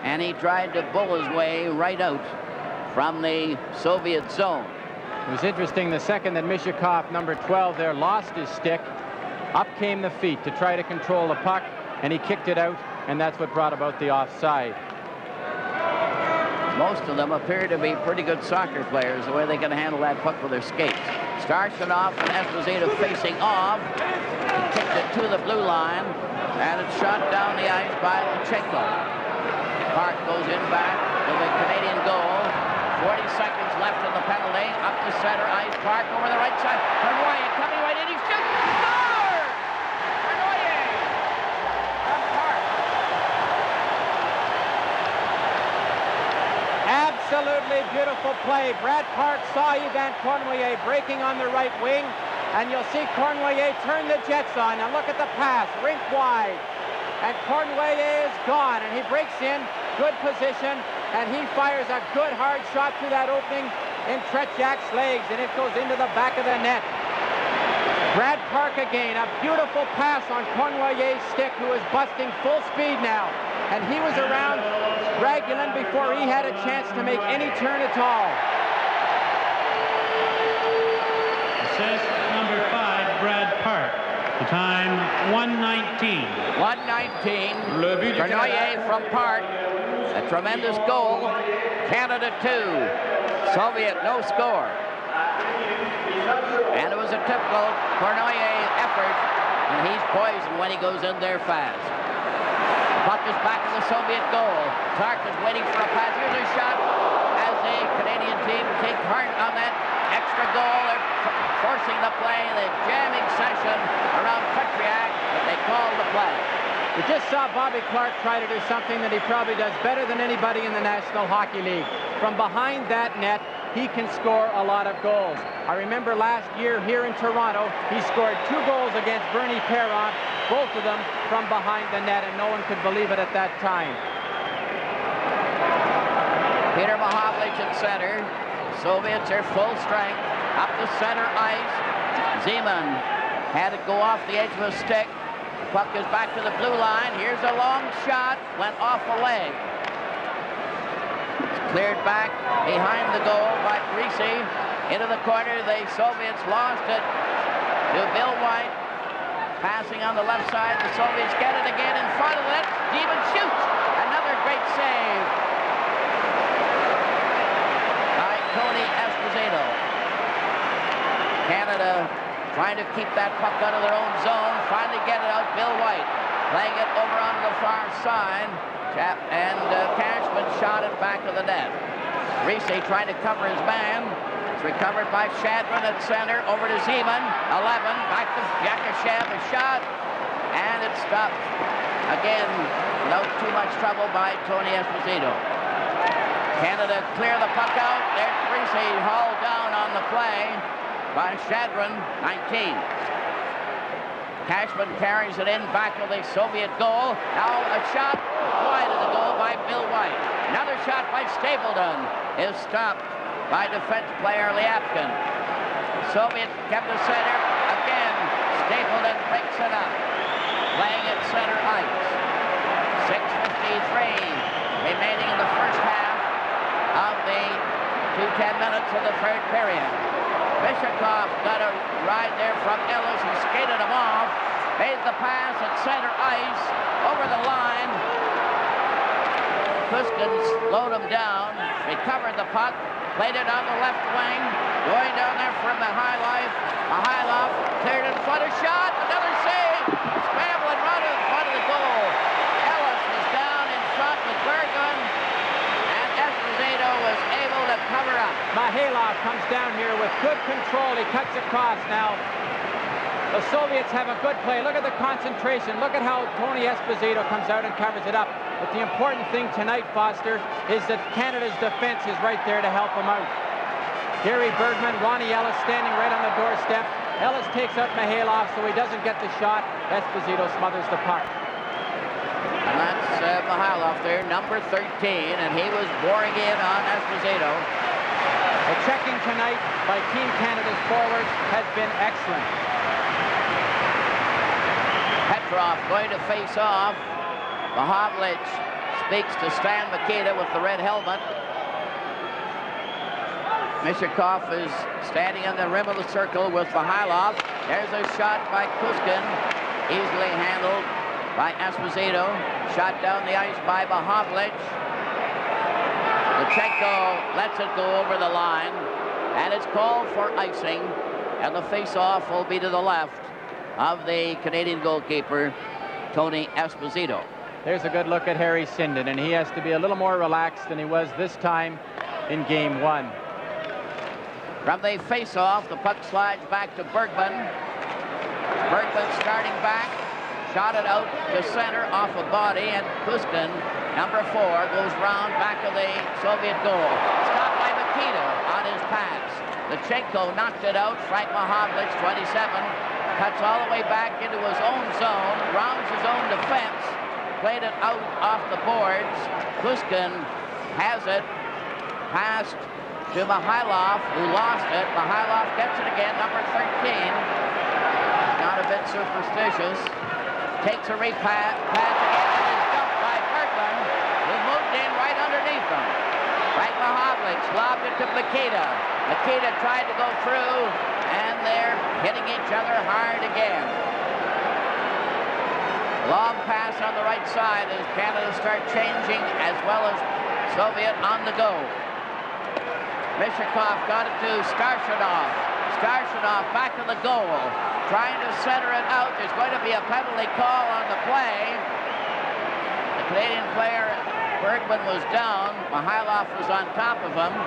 and he tried to bull his way right out from the Soviet zone. It was interesting, the second that Mishakov, number 12 there, lost his stick, up came the feet to try to control the puck, and he kicked it out, and that's what brought about the offside. Most of them appear to be pretty good soccer players, the way they can handle that puck with their skates. Starchinov and Esposito facing off. He kicked it to the blue line, and it's shot down the ice by Lachenko. Park goes in back to the Canadian goal. 40 seconds left in the penalty. Up to center ice. Park over the right side. Bernoulli coming right in. He shoots. Score! Bernoulli from Park. Absolutely beautiful play. Brad Park saw Yvan Cournoyer breaking on the right wing, and you'll see Cournoyer turn the jets on. Now look at the pass, rink wide. And Cournoyer is gone, and he breaks in, good position, and he fires a good hard shot through that opening in Tretjak's legs, and it goes into the back of the net. Brad Park again, a beautiful pass on Cournoyer's stick, who is busting full speed now. And he was around Dragulin before he had a chance to make any turn at all. Assist number 5, Brad Park. The time, 1:19. 1:19. Bernoulli from Park. A tremendous goal. Canada 2. Soviet no score. And it was a typical Bernoulli effort, and he's poisoned when he goes in there fast. Puck is back in the Soviet goal. Tark is waiting for a pass. Here's a shot as the Canadian team take heart on that extra goal. They're forcing the play, the jamming session around Tretjak, but they called the play. We just saw Bobby Clark try to do something that he probably does better than anybody in the National Hockey League. From behind that net, he can score a lot of goals. I remember last year here in Toronto, he scored 2 goals against Bernie Perron, both of them from behind the net, and no one could believe it at that time. P.Mahovlich at center. Soviets are full strength. Up the center ice. Zeman had it go off the edge of a stick. The puck is back to the blue line. Here's a long shot. Went off a leg. It's cleared back behind the goal by Greasy. Into the corner. The Soviets lost it to Bill White. Passing on the left side. The Soviets get it again in front of it. Zeman shoots. Another great save by Tony Esposito. Canada trying to keep that puck out of their own zone. Finally get it out. Bill White playing it over onto the far side. And Cashman shot it back to the net. Reese trying to cover his man. It's recovered by Shadron at center. Over to Zeman. 11. Back to Yakashev. A shot. And it's stopped. Again, without too much trouble by Tony Esposito. Canada clear the puck out. There's Reese hauled down on the play by Shadron, 19. Cashman carries it in back to the Soviet goal. Now a shot wide of the goal by Bill White. Another shot by Stapleton is stopped by defense player Lyapkin. Soviet kept the center. Again, Stapleton picks it up. Playing at center ice. 6:53 remaining in the first half of the 2:10 minutes of the third period. Mishakov got a ride there from Ellis. He skated him off. Made the pass at center ice. Over the line. Kuskin slowed him down. Recovered the puck. Played it on the left wing. Going down there from Mihailov. Cleared in front. A shot. Another save. Scrambling right in front of the goal. Ellis was down in front with Bergman. Mihajlov comes down here with good control. He cuts across now. The Soviets have a good play. Look at the concentration. Look at how Tony Esposito comes out and covers it up. But the important thing tonight, Foster, is that Canada's defense is right there to help them out. Gary Bergman, Ronnie Ellis standing right on the doorstep. Ellis takes up Mihajlov so he doesn't get the shot. Esposito smothers the puck. And that's Mihajlov there, number 13, and he was boring in on Esposito. The checking tonight by Team Canada's forwards has been excellent. Petrov going to face off. П.Маховлич speaks to Stan Mikita with the red helmet. Mishakov is standing on the rim of the circle with Mihajlov. There's a shot by Kuskin, easily handled by Esposito. Shot down the ice by П.Маховлич. Lutsenko lets it go over the line, and it's called for icing, and the face-off will be to the left of the Canadian goalkeeper, Tony Esposito. There's a good look at Harry Sinden, and he has to be a little more relaxed than he was this time in Game 1. From the face-off, the puck slides back to Bergman. Bergman starting back, shot it out to center off a body, and Kuskin, number 4, goes round back of the Soviet goal. Stopped by Mikita on his pass. Lutsenko knocked it out. Frank П.Маховлич, 27, cuts all the way back into his own zone, rounds his own defense, played it out off the boards. Kuskin has it, passed to Mihajlov, who lost it. Mihajlov gets it again, number 13. Not a bit superstitious. Takes a pass again, and is dumped by Bergman, who moved in right underneath him. Frank П.Маховлич lobbed it to Mikita. Mikita tried to go through, and they're hitting each other hard again. Long pass on the right side as Canada start changing, as well as Soviet on the go. Mishakov got it to Starshinov. Starshinov back to the goal, trying to center it out. There's going to be a penalty call on the play. The Canadian player, Bergman, was down. Mihajlov was on top of him.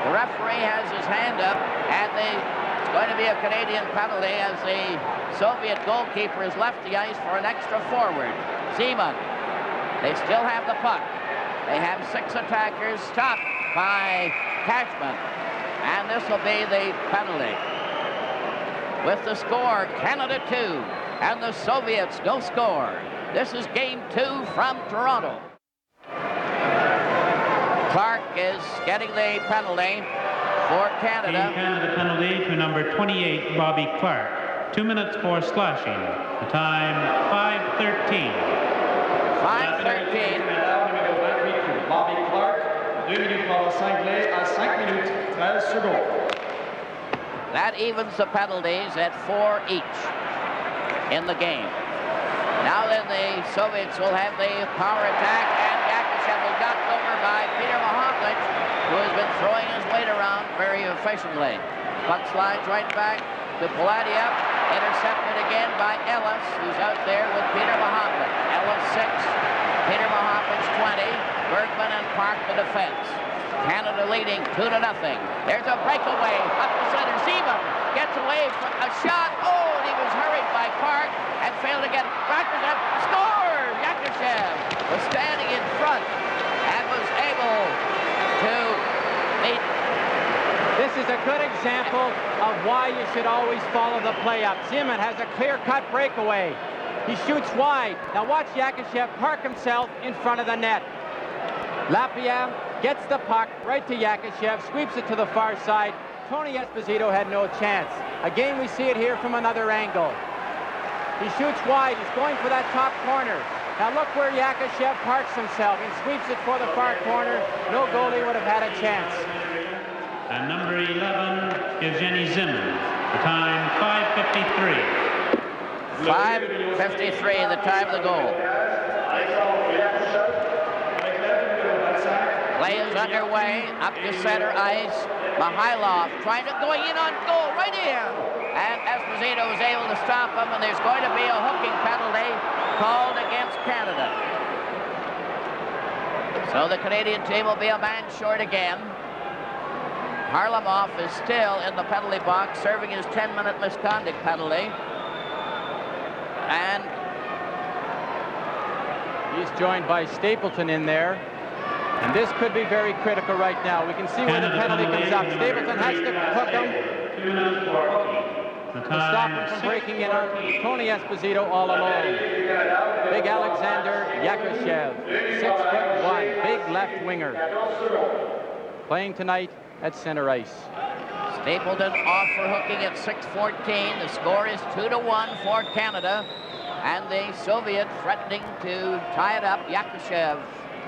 The referee has his hand up, and it's going to be a Canadian penalty as the Soviet goalkeeper has left the ice for an extra forward, Zeman. They still have the puck. They have 6 attackers, stopped by Cashman, and this will be the penalty. With the score, Canada 2, and the Soviets no score. This is Game 2 from Toronto. Park is getting the penalty for Canada. The Canada penalty to number 28, Bobby Clark. 2 minutes for slashing. The time, 5:13. 5:13. Bobby Clark, 2 minutes pour Cinglé à 5 minutes 13 secondes. That evens the penalties at 4 each in the game. Now then, the Soviets will have the power attack, and Yakashev was knocked over by П.Маховлич, who has been throwing his weight around very efficiently. Puck slides right back to Paladiev, intercepted again by Ellis, who's out there with П.Маховлич. Ellis 6, П.Маховлич 20, Bergman and Park the defense. Canada leading 2-0. There's a breakaway up the center. Zeman gets away from a shot. Oh, and he was hurried by Park and failed to get Yakushev. Score! Yakushev was standing in front and was able to meet. This is a good example of why you should always follow the play up. Zeman has a clear-cut breakaway. He shoots wide. Now watch Yakushev park himself in front of the net. Lapiev gets the puck right to Yakushev, sweeps it to the far side. Tony Esposito had no chance. Again, we see it here from another angle. He shoots wide. He's going for that top corner. Now look where Yakushev parks himself and sweeps it for the far corner. No goalie would have had a chance. And number 11 is Jenny Zimmons. The time, 5:53. 5:53, the time of the goal. Play is underway, up to center ice. Mihajlov trying to going in on goal, right in. And Esposito was able to stop him, and there's going to be a hooking penalty called against Canada. So the Canadian team will be a man short again. Harlamov is still in the penalty box, serving his 10-minute misconduct penalty. And he's joined by Sтэплтон in there. And this could be very critical right now. We can see when the penalty comes up. Sтэplton has to hook him to stop him from breaking in on Tony Ä all alone. Big Alexander Yakushev, 6'1", big left winger, playing tonight at center ice. Sтэplton off for hooking at 6:14. The score is 2-1 for Canada. And the Soviet threatening to tie it up. Yakushev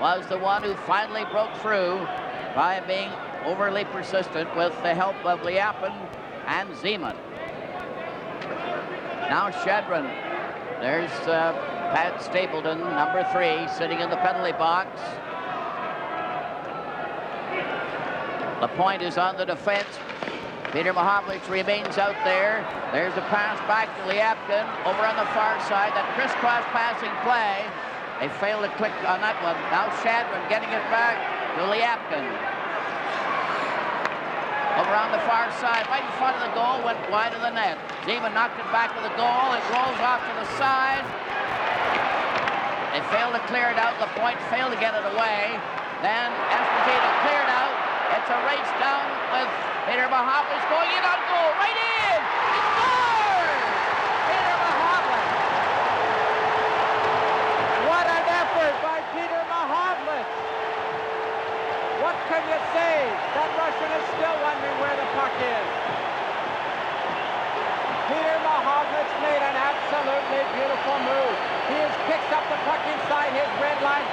was the one who finally broke through by being overly persistent with the help of Liapin and Zeman. Now Shedrin. There's Pat Sтэplton, number 3, sitting in the penalty box. The point is on the defense. P.Mahovlich remains out there. There's a pass back to Liapkin over on the far side. That crisscross passing play. They failed to click on that one. Now Shedrin getting it back to Liapkin. Over on the far side, right in front of the goal, went wide of the net. Zeman knocked it back to the goal. It rolls off to the side. They failed to clear it out. The point failed to get it away. Then Ä cleared out. It's a race down with P.Mahovlich going in on goal. Right in! He scores! P.Mahovlich. What an effort by P.Mahovlich. What can you say? That Russian is still wondering where the puck is. P.Mahovlich made an absolutely beautiful move. He has picked up the puck inside his red line.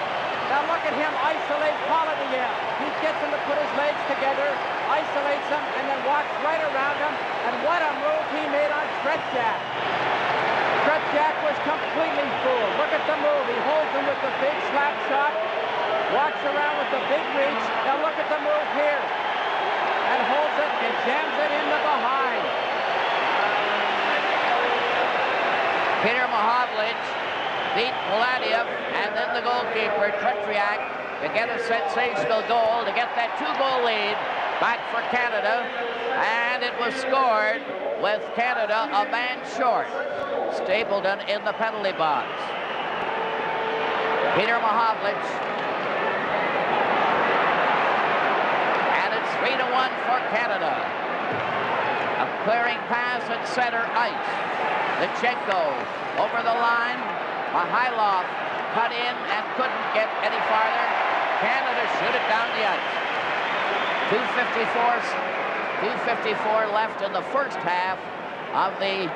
Now look at him isolate Polidyev. He gets him to put his legs together, isolates him, and then walks right around him. And what a move he made on Tretiak. Tretiak was completely fooled. Look at the move. He holds him with the big slap shot, walks around with the big reach. Now look at the move here. And holds it and jams it in the behind. P.Mahovlich beat Poladiev and then the goalkeeper, Tretiak, to get a sensational goal, to get that 2-goal lead back for Canada. And it was scored with Canada a man short. Sтэplton in the penalty box. P.Mahovlich. And it's 3-1 for Canada. A clearing pass at center ice. Lechenko over the line. Mikhailov cut in and couldn't get any farther. Canada shoot it down the ice. 2:54 left in the first half of the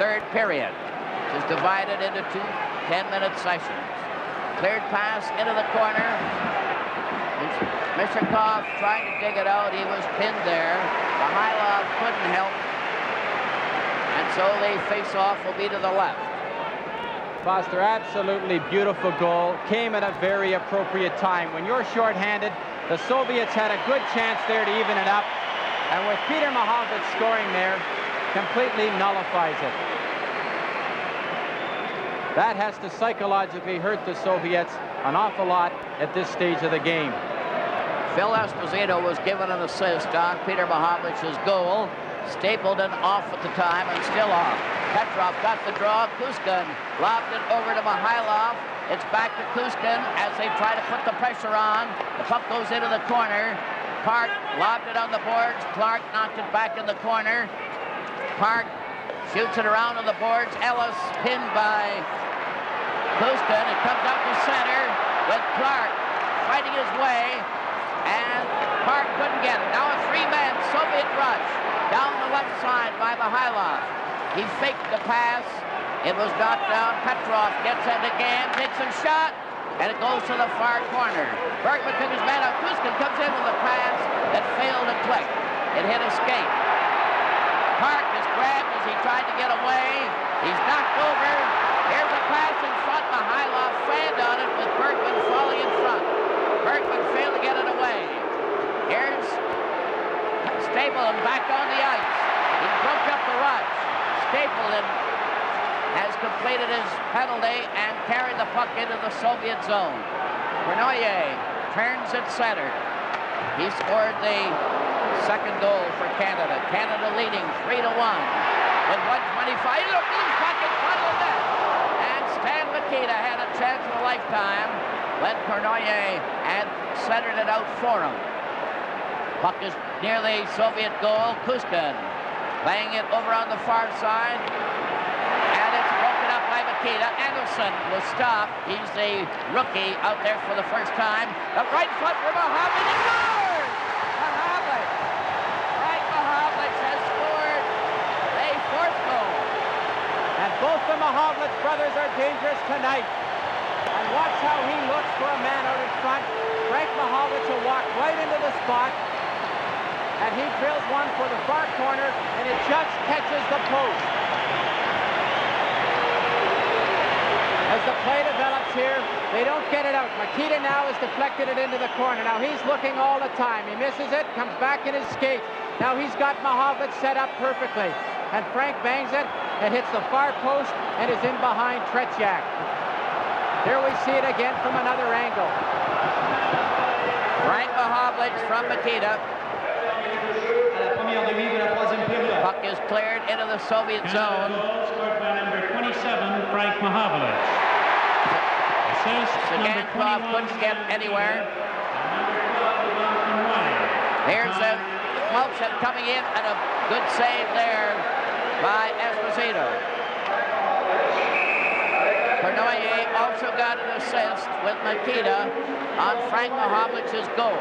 third period. It is divided into 2 10-minute sessions. Cleared pass into the corner. Mishakov trying to dig it out. He was pinned there. Mikhailov couldn't help. And so the face-off will be to the left. Foster, absolutely beautiful goal. Came at a very appropriate time. When you're shorthanded, the Soviets had a good chance there to even it up. And with P.Mahovlich scoring there, completely nullifies it. That has to psychologically hurt the Soviets an awful lot at this stage of the game. F.Эспозито was given an assist on P.Mahowlich's goal. Sтэплтон off at the time and still off. Petrov got the draw. Kuskin lobbed it over to Mikhailov. It's back to Kuskin as they try to put the pressure on. The puck goes into the corner. Park lobbed it on the boards. Clark knocked it back in the corner. Park shoots it around on the boards. Ellis pinned by Kuskin. It comes up to center with Clark fighting his way. And Park couldn't get it. Now a 3-man Soviet rush down the left side by Mikhailov. He faked the pass. It was knocked down. Petrov gets it again, takes a shot, and it goes to the far corner. Bергmans took his man out. Kuskin comes in with a pass that failed to click. It hit a skate. Park is grabbed as he tried to get away. He's knocked over. Here's a pass in front. Mikhailov fanned on it with Bергman falling in front. Bергman failed to get it away. Here's Sтэplton back on the ice. He broke up the rush. Sтэplton has completed his penalty and carried the puck into the Soviet zone. Bernoulli turns at center. He scored the second goal for Canada. Canada leading 3-1 with 1:25. Look, loose puck in front of the net. And Stan Mikita had a chance of a lifetime when Cournoyer had centered it out for him. Puck is near the Soviet goal. Kuskin playing it over on the far side. And it's broken up by Mikita. Anderson was stopped. He's the rookie out there for the first time. The right foot for P.Mahovlich. He scores! Pi-Mahovlich. Pi-Mahovlich has scored a fourth goal. And both the Pi-Mahovlich brothers are dangerous tonight. And watch how he looks for a man out in front. Pi-Mahovlich will walk right into the spot. And he drills one for the far corner, and it just catches the post. As the play develops here, they don't get it out. Mikita now has deflected it into the corner. Now he's looking all the time. He misses it, comes back in his skate. Now he's got Pi-Mahovlich set up perfectly. And Frank bangs it, and hits the far post, and is in behind Tretiak. Here we see it again from another angle. Frank Pi-Mahovlich from Mikita. Puck is cleared into the Soviet zone. Goal scored by number 27, Frank Pi-Mahovlich. Assist, Sagankov couldn't get anywhere. Here's Mulchin coming in, and a good save there by Esposito. Cournoyer also got an assist with Mikita on Frank Pi-Mahvlich's goal.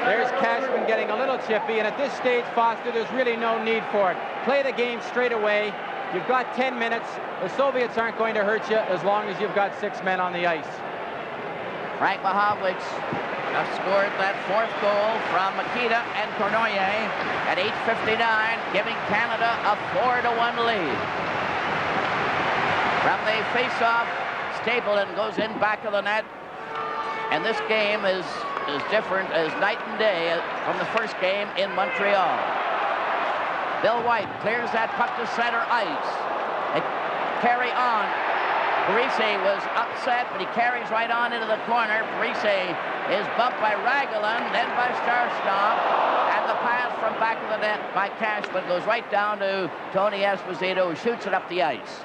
There's Cashman getting a little chippy, and at this stage, Foster, there's really no need for it. Play the game straight away. You've got 10 minutes. The Soviets aren't going to hurt you as long as you've got 6 men on the ice. Frank Pi-Mahvlich has scored that fourth goal from Mikita and Cournoyer at 8:59, giving Canada a 4-1 lead. From the face-off, Sтэplton goes in back of the net, and this game is as different as night and day from the first game in Montreal. Bill White clears that puck to center ice. They carry on. Parise was upset, but he carries right on into the corner. Parise is bumped by Raglan, then by Starstop, and the pass from back of the net by Cashman goes right down to Tony Esposito, who shoots it up the ice.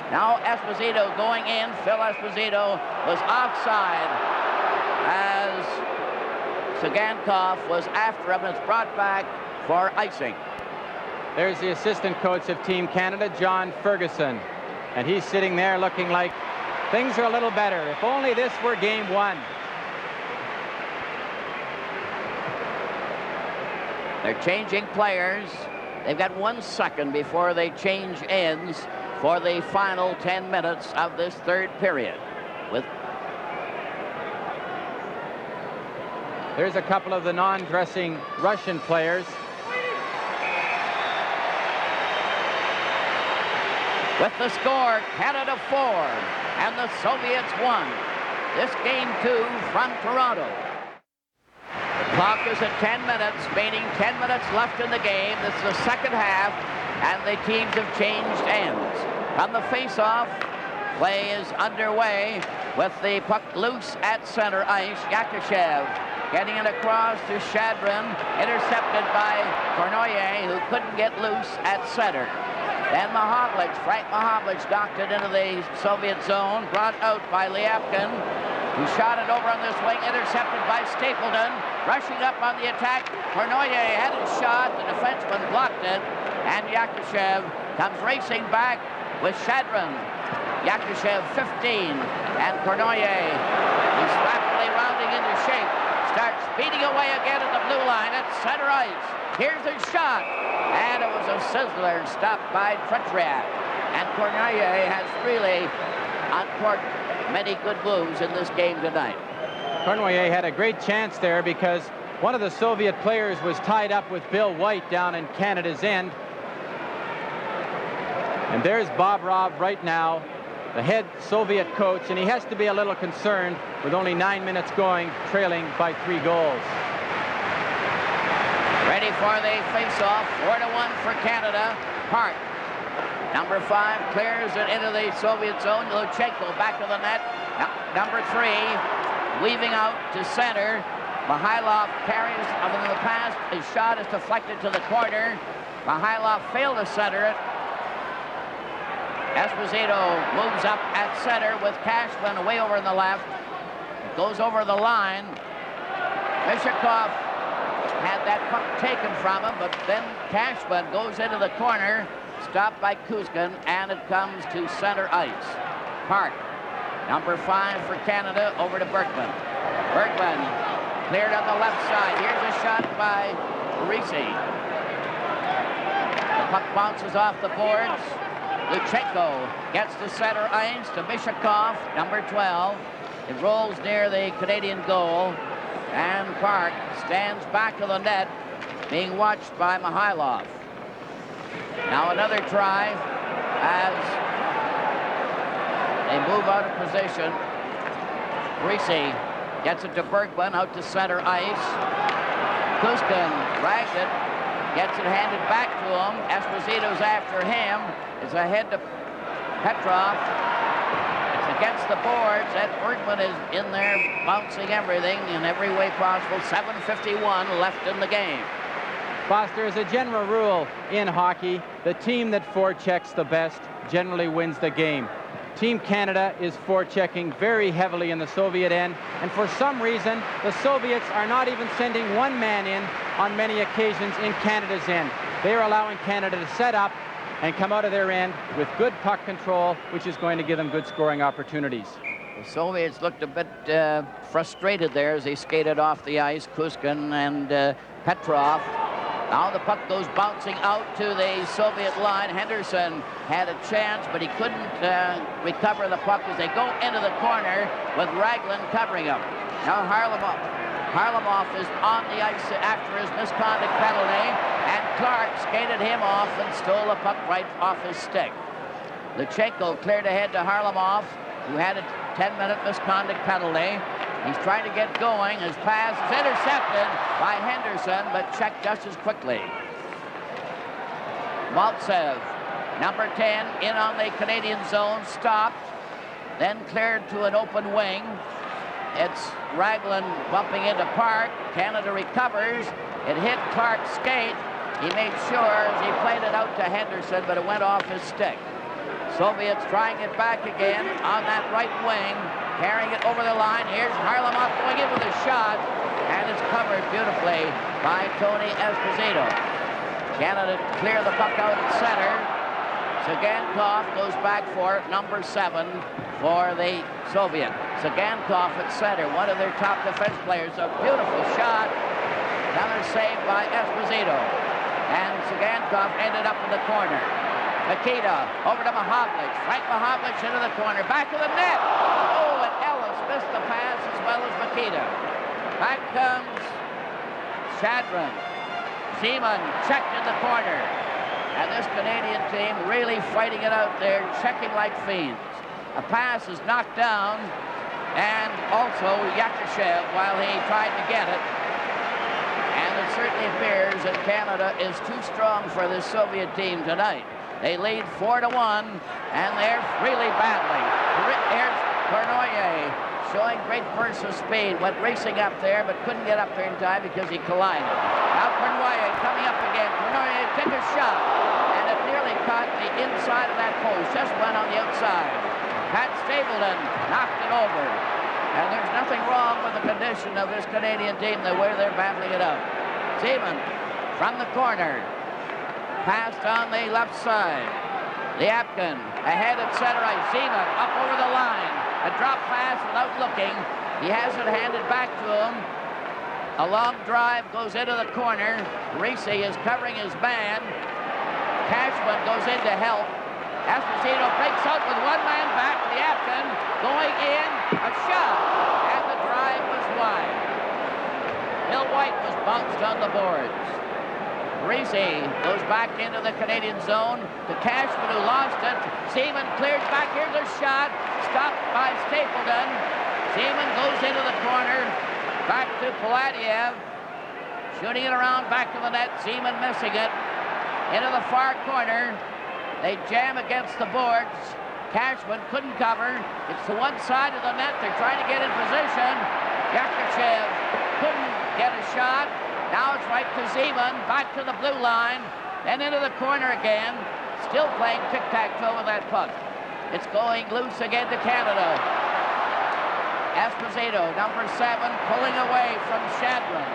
Now Esposito going in. Phil Esposito was offside as Sagankov was after him, and it's brought back for icing. There's the assistant coach of Team Canada, John Ferguson. And he's sitting there looking like things are a little better. If only this were game one. They're changing players. They've got 1 second before they change ends for the final 10 minutes of this third period. There's a couple of the non-dressing Russian players. With the score, Canada 4 and the Soviets 1. This game 2 from Toronto. The clock is at 10 minutes, meaning 10 minutes left in the game. This is the second half, and the teams have changed ends. From the face-off, play is underway with the puck loose at center ice. Yakushev getting it across to Shadrin, intercepted by Cournoyer, who couldn't get loose at center. Then Pi-Mahovlich, Frank Pi-Mahvlich knocked it into the Soviet zone, brought out by Lyapkin, who shot it over on this wing, intercepted by Sтэplton, rushing up on the attack. Cournoyer had his shot, the defenseman blocked it, and Yakushev comes racing back with Shadrin. Yakushev 15, and Cournoyer, who's rapidly rounding into shape, starts speeding away again at the blue line at center ice. Here's his shot, and it was a sizzler stopped by Tretiak. And Cournoyer has really uncorked many good moves in this game tonight. Cournoyer had a great chance there because one of the Soviet players was tied up with Bill White down in Canada's end. And there's Bobrov right now, the head Soviet coach, and he has to be a little concerned with only 9 minutes going, trailing by 3 goals. Ready for the face-off, 4-1 for Canada. Park, number 5, clears it into the Soviet zone. Luchenko back to the net. Number 3, weaving out to center. Mihailov carries in the pass. His shot is deflected to the corner. Mihailov failed to center it. Esposito moves up at center with Cashman way over in the left. It goes over the line. Mishakov had that puck taken from him, but then Cashman goes into the corner, stopped by Kuzkin, and it comes to center ice. Park, number 5 for Canada, over to Bергman. Bергman cleared on the left side. Here's a shot by Risi. The puck bounces off the boards. Luchenko gets to center ice to Mishakov, number 12. It rolls near the Canadian goal, and Park stands back of the net, being watched by Mihailov. Now another try as they move out of position. Risi gets it to Bергman, out to center ice. Kuzkin drags it, gets it handed back to him. Esposito's after him. It's ahead to Petrov. It's against the boards. Ed Bергman is in there bouncing everything in every way possible. 7:51 left in the game. Foster, as a general rule in hockey, the team that forechecks the best generally wins the game. Team Canada is forechecking very heavily in the Soviet end, and for some reason, the Soviets are not even sending one man in on many occasions in Canada's end. They are allowing Canada to set up and come out of their end with good puck control, which is going to give them good scoring opportunities. The Soviets looked a bit frustrated there as they skated off the ice, Kuzkin and Petrov. Now the puck goes bouncing out to the Soviet line. Henderson had a chance, but he couldn't recover the puck as they go into the corner with Raglan covering him. Now Harlamov is on the ice after his misconduct penalty, and Clark skated him off and stole the puck right off his stick. Luchenko cleared ahead to Harlamov, who had a 10-minute misconduct penalty. He's trying to get going. His pass is intercepted by Henderson, but checked just as quickly. Maltsev, number 10, in on the Canadian zone, stopped, then cleared to an open wing. It's Raglan bumping into Park. Canada recovers. It hit Clark's skate. He made sure as he played it out to Henderson, but it went off his stick. Soviets trying it back again on that right wing, carrying it over the line. Here's Harlamov going in with a shot, and it's covered beautifully by Tony Esposito. Canada clear the puck out at center. Sagankov goes back for number 7 for the Soviet. Sagankov at center, one of their top defense players. A beautiful shot. Another save by Esposito. And Sagankov ended up in the corner. Nikita over to Mak.Havlich. Frank Mak.Havlich into the corner. Back of the net. Oh, and Ellis missed the pass as well as Nikita. Back comes Shadron. Seaman checked in the corner. And this Canadian team really fighting it out there, checking like fiends. A pass is knocked down, and also Yakushev while he tried to get it. And it certainly appears that Canada is too strong for this Soviet team tonight. They lead 4-1, and they're really battling. Here's Cournoyer showing great bursts of speed. Went racing up there, but couldn't get up there in time because he collided. Now Cournoyer coming up again. Cournoyer took a shot, and it nearly caught the inside of that post. Just went on the outside. Pat Stapleton knocked it over. And there's nothing wrong with the condition of this Canadian team, the way they're battling it out. Seaman from the corner. Passed on the left side. Liapkin ahead at center ice. Seaman up over the line. A drop pass without looking. He has it handed back to him. A long drive goes into the corner. Risi is covering his man. Cashman goes in to help. Esposito breaks out with one man back. Liapkin going in. A shot. And the drive was wide. Bill White was bounced on the boards. Risi goes back into the Canadian zone to Cashman, who lost it. Seaman clears back. Here's a shot. Stopped by Stapleton. Seaman goes into the corner. Back to Polatiev. Shooting it around back to the net. Seaman missing it. Into the far corner. They jam against the boards. Cashman couldn't cover. It's to one side of the net. They're trying to get in position. Yakushev couldn't get a shot. Now it's right to Zeman, back to the blue line, and into the corner again. Still playing tic-tac-toe with that puck. It's going loose again to Canada. Esposito, number 7, pulling away from Shadron.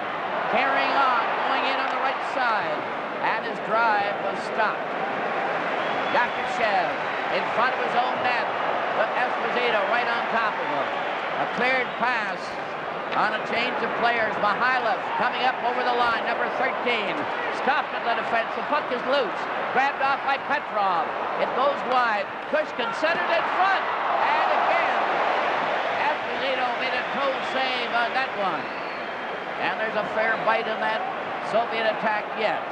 Carrying on, going in on the right side. And his drive was stopped. Yakushev in front of his own net, but Esposito right on top of him. A cleared pass on a change of players. Mihailov coming up over the line, number 13. Stopped at the defense. The puck is loose. Grabbed off by Petrov. It goes wide. Kushkin centered in front. And again, Esposito made a toe save on that one. And there's a fair bite in that Soviet attack yet.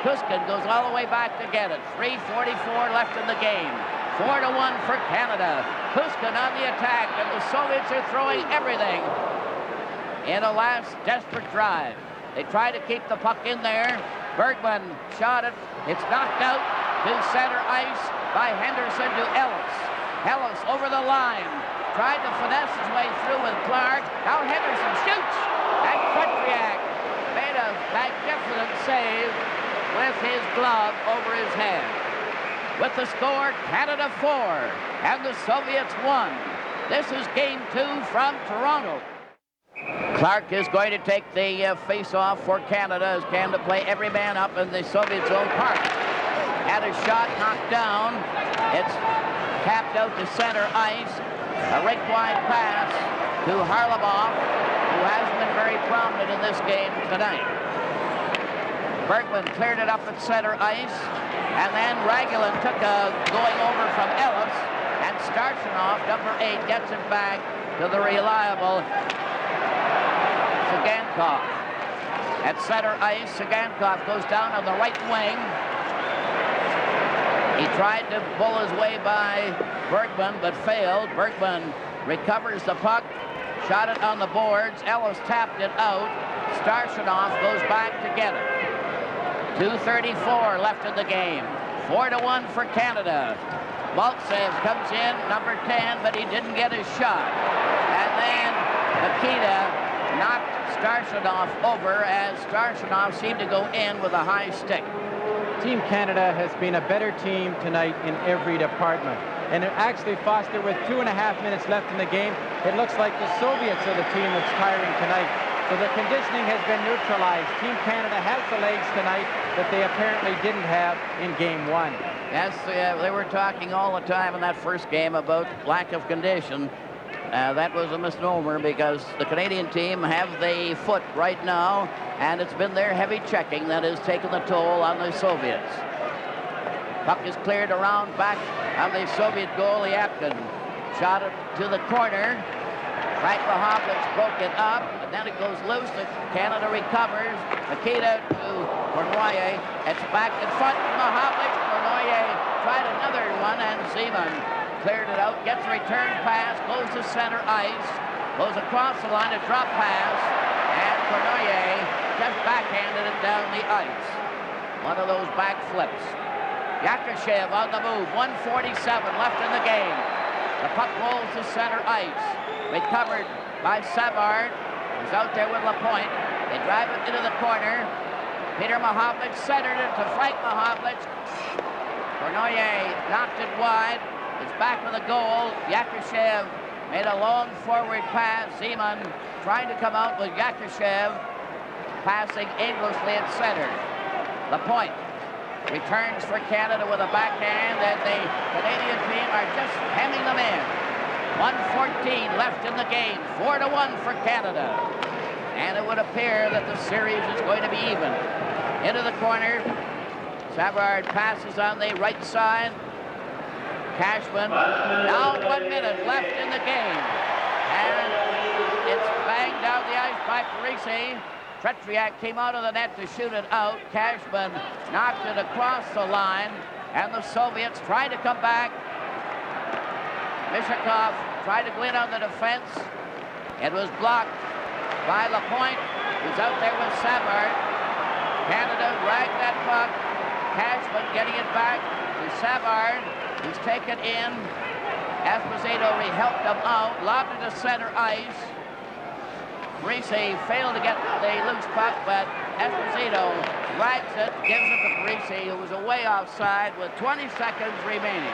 Kushkin goes all the way back to get it. 3:44 left in the game. 4-1 for Canada. Kushkin on the attack, and the Soviets are throwing everything in a last desperate drive. They try to keep the puck in there. Bергman shot it. It's knocked out to center ice by Henderson to Ellis. Ellis over the line. Tried to finesse his way through with Clark. Now Henderson shoots. And Petriak made a magnificent save with his glove over his head. With the score, Canada 4 and the Soviets 1. This is game 2 from Toronto. Clark is going to take the face-off for Canada as Canada play every man up in the Soviet zone. Park had a shot knocked down. It's tapped out to center ice. A rink-wide pass to Harlamov, who hasn't been very prominent in this game tonight. Bергman cleared it up at center ice, and then Ragulin took a going over from Ellis, and Starshinov, number 8, gets it back to the reliable Sagankov. At center ice, Sagankov goes down on the right wing. He tried to pull his way by Bергman, but failed. Bергman recovers the puck, shot it on the boards. Ellis tapped it out. Starshinov goes back to get it. 2:34 left in the game. 4-1 for Canada. Maltsev comes in, number 10, but he didn't get his shot. And then Nikita knocked Starshinov over as Starshinov seemed to go in with a high stick. Team Canada has been a better team tonight in every department. And actually, Foster, with 2.5 minutes left in the game, it looks like the Soviets are the team that's tiring tonight. So the conditioning has been neutralized. Team Canada has the legs tonight that they apparently didn't have in game 1. Yes, they were talking all the time in that first game about lack of condition. That was a misnomer because the Canadian team have the foot right now, and it's been their heavy checking that has taken the toll on the Soviets. Puck is cleared around back on the Soviet goal. Yapkin shot it to the corner. P.Mahovlich broke it up, and then it goes loose. Canada recovers. Nikita to Cournoyer. It's back in front. Mahowicz. Cournoyer tried another one, and Zeman cleared it out. Gets a return pass. Goes to center ice. Goes across the line. A drop pass. And Cournoyer just backhanded it down the ice. One of those back flips. Yakushev on the move. 1:47 left in the game. The puck rolls to center ice. Recovered by Savard, who's out there with Lapointe. They drive it into the corner. Peter Mahovlich centered it to Frank Mahovlich. Cournoyer knocked it wide. It's back with a goal. Yakushev made a long forward pass. Zeman trying to come out with Yakushev passing aimlessly at center. Lapointe returns for Canada with a backhand, and the Canadian team are just hemming them in. 1:14 left in the game. 4-1 for Canada. And it would appear that the series is going to be even. Into the corner. Savard passes on the right side. Cashman. Now 1 minute left in the game. And it's banged down the ice by Parisi. Petriak came out of the net to shoot it out. Cashman knocked it across the line. And the Soviets tried to come back. Mishakov tried to go in on the defense. It was blocked by Lapointe, who's out there with Savard. Canada dragged that puck. Cashman getting it back to Savard, who's taken in. Esposito helped him out, lobbed it to center ice. Parisi failed to get the loose puck, but Ès rides it, gives it to Parisi, who was away offside with 20 seconds remaining.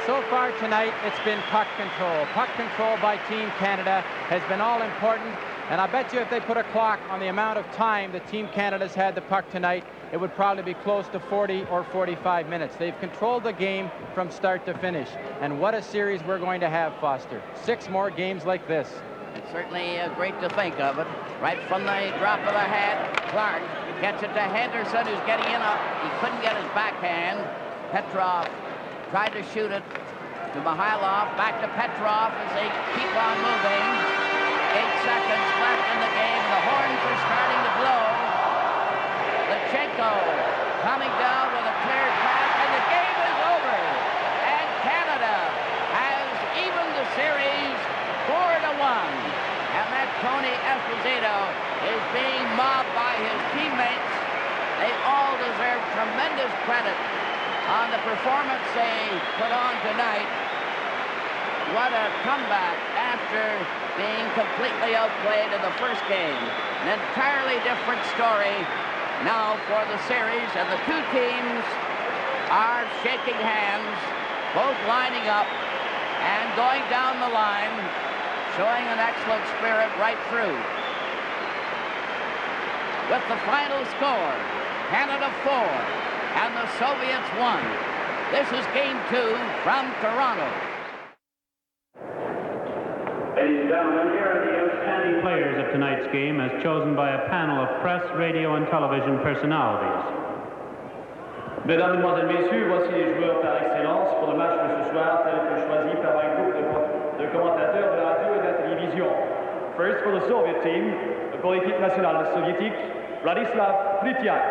So far tonight, it's been puck control. Puck control by Team Canada has been all important, and I bet you if they put a clock on the amount of time that Team Canada's had the puck tonight, it would probably be close to 40 or 45 minutes. They've controlled the game from start to finish, and what a series we're going to have, Foster. 6 more games like this. It's certainly great to think of it. Right from the drop of the hat, Clark gets it to Henderson, who's getting in. He couldn't get his backhand. Petrov tried to shoot it to Mihailov. Back to Petrov as they keep on moving. 8 seconds left in the game. The horns are starting to blow. Lechenko coming down with a cleared pass, and the game is over. And Canada has evened the series 4-1. And that Tony Ès is being mobbed by his teammates. They all deserve tremendous credit on the performance they put on tonight. What a comeback after being completely outplayed in the first game. An entirely different story now for the series, and the two teams are shaking hands, both lining up and going down the line, showing an excellent spirit right through. With the final score, Canada 4 and the Soviets 1. This is Game 2 from Toronto. Ladies and gentlemen, here are the outstanding players of tonight's game as chosen by a panel of press, radio, and television personalities. Mesdames, Mesdemoiselles, Messieurs, voici les joueurs par excellence pour le match de ce soir, tel que choisi par un groupe de commentateurs de la radio et de la télévision. First for the Soviet team, pour l'équipe nationale soviétique, Vladislav Plitiak.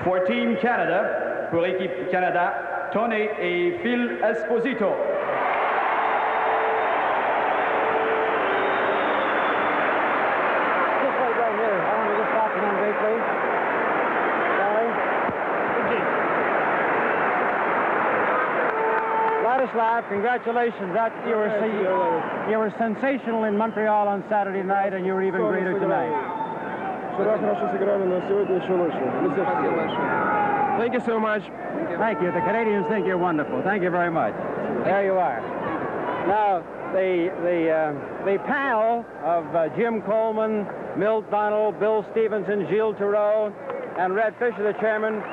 For Team Canada, pour l'équipe Canada, Tony et F.Éspozito. Just wait right here. I want to just talk to them briefly. Vladislav, congratulations. You were sensational in Montreal on Saturday night, and you were even greater tonight. Thank you so much. Thank you. The Canadians think you're wonderful. Thank you very much. There you are. Now, the panel of Jim Coleman, Milt Donald, Bill Stevenson, Gilles Theroux, and Red Fisher, the chairman,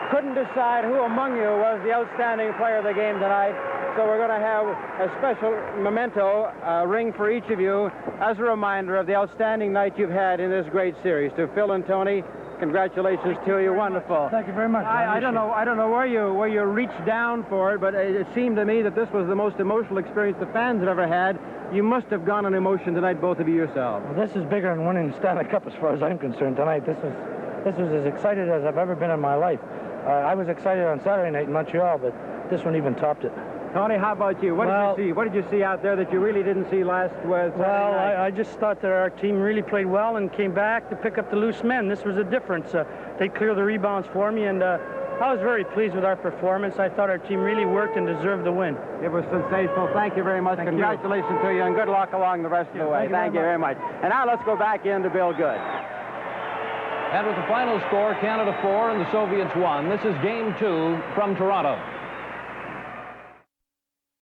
couldn't decide who among you was the outstanding player of the game tonight. So we're going to have a special memento ring for each of you as a reminder of the outstanding night you've had in this great series. To Phil and Tony, congratulations to you. Wonderful. Thank you very much. I don't know where you reached down for it, but it seemed to me that this was the most emotional experience the fans have ever had. You must have gone on emotion tonight, both of you yourselves. Well, this is bigger than winning the Stanley Cup as far as I'm concerned tonight. This was as excited as I've ever been in my life. I was excited on Saturday night in Montreal, but this one even topped it. Tony, how about you? What did you see? What did you see out there that you really didn't see last Saturday night? I just thought that our team really played well and came back to pick up the loose men. This was a difference. They cleared the rebounds for me, and I was very pleased with our performance. I thought our team really worked and deserved the win. It was sensational. Thank you very much. Congratulations to you, and good luck along the rest of the way. Thank you very much. And now let's go back in to Bill Good. And with the final score, Canada 4 and the Soviets 1, this is Game 2 from Toronto.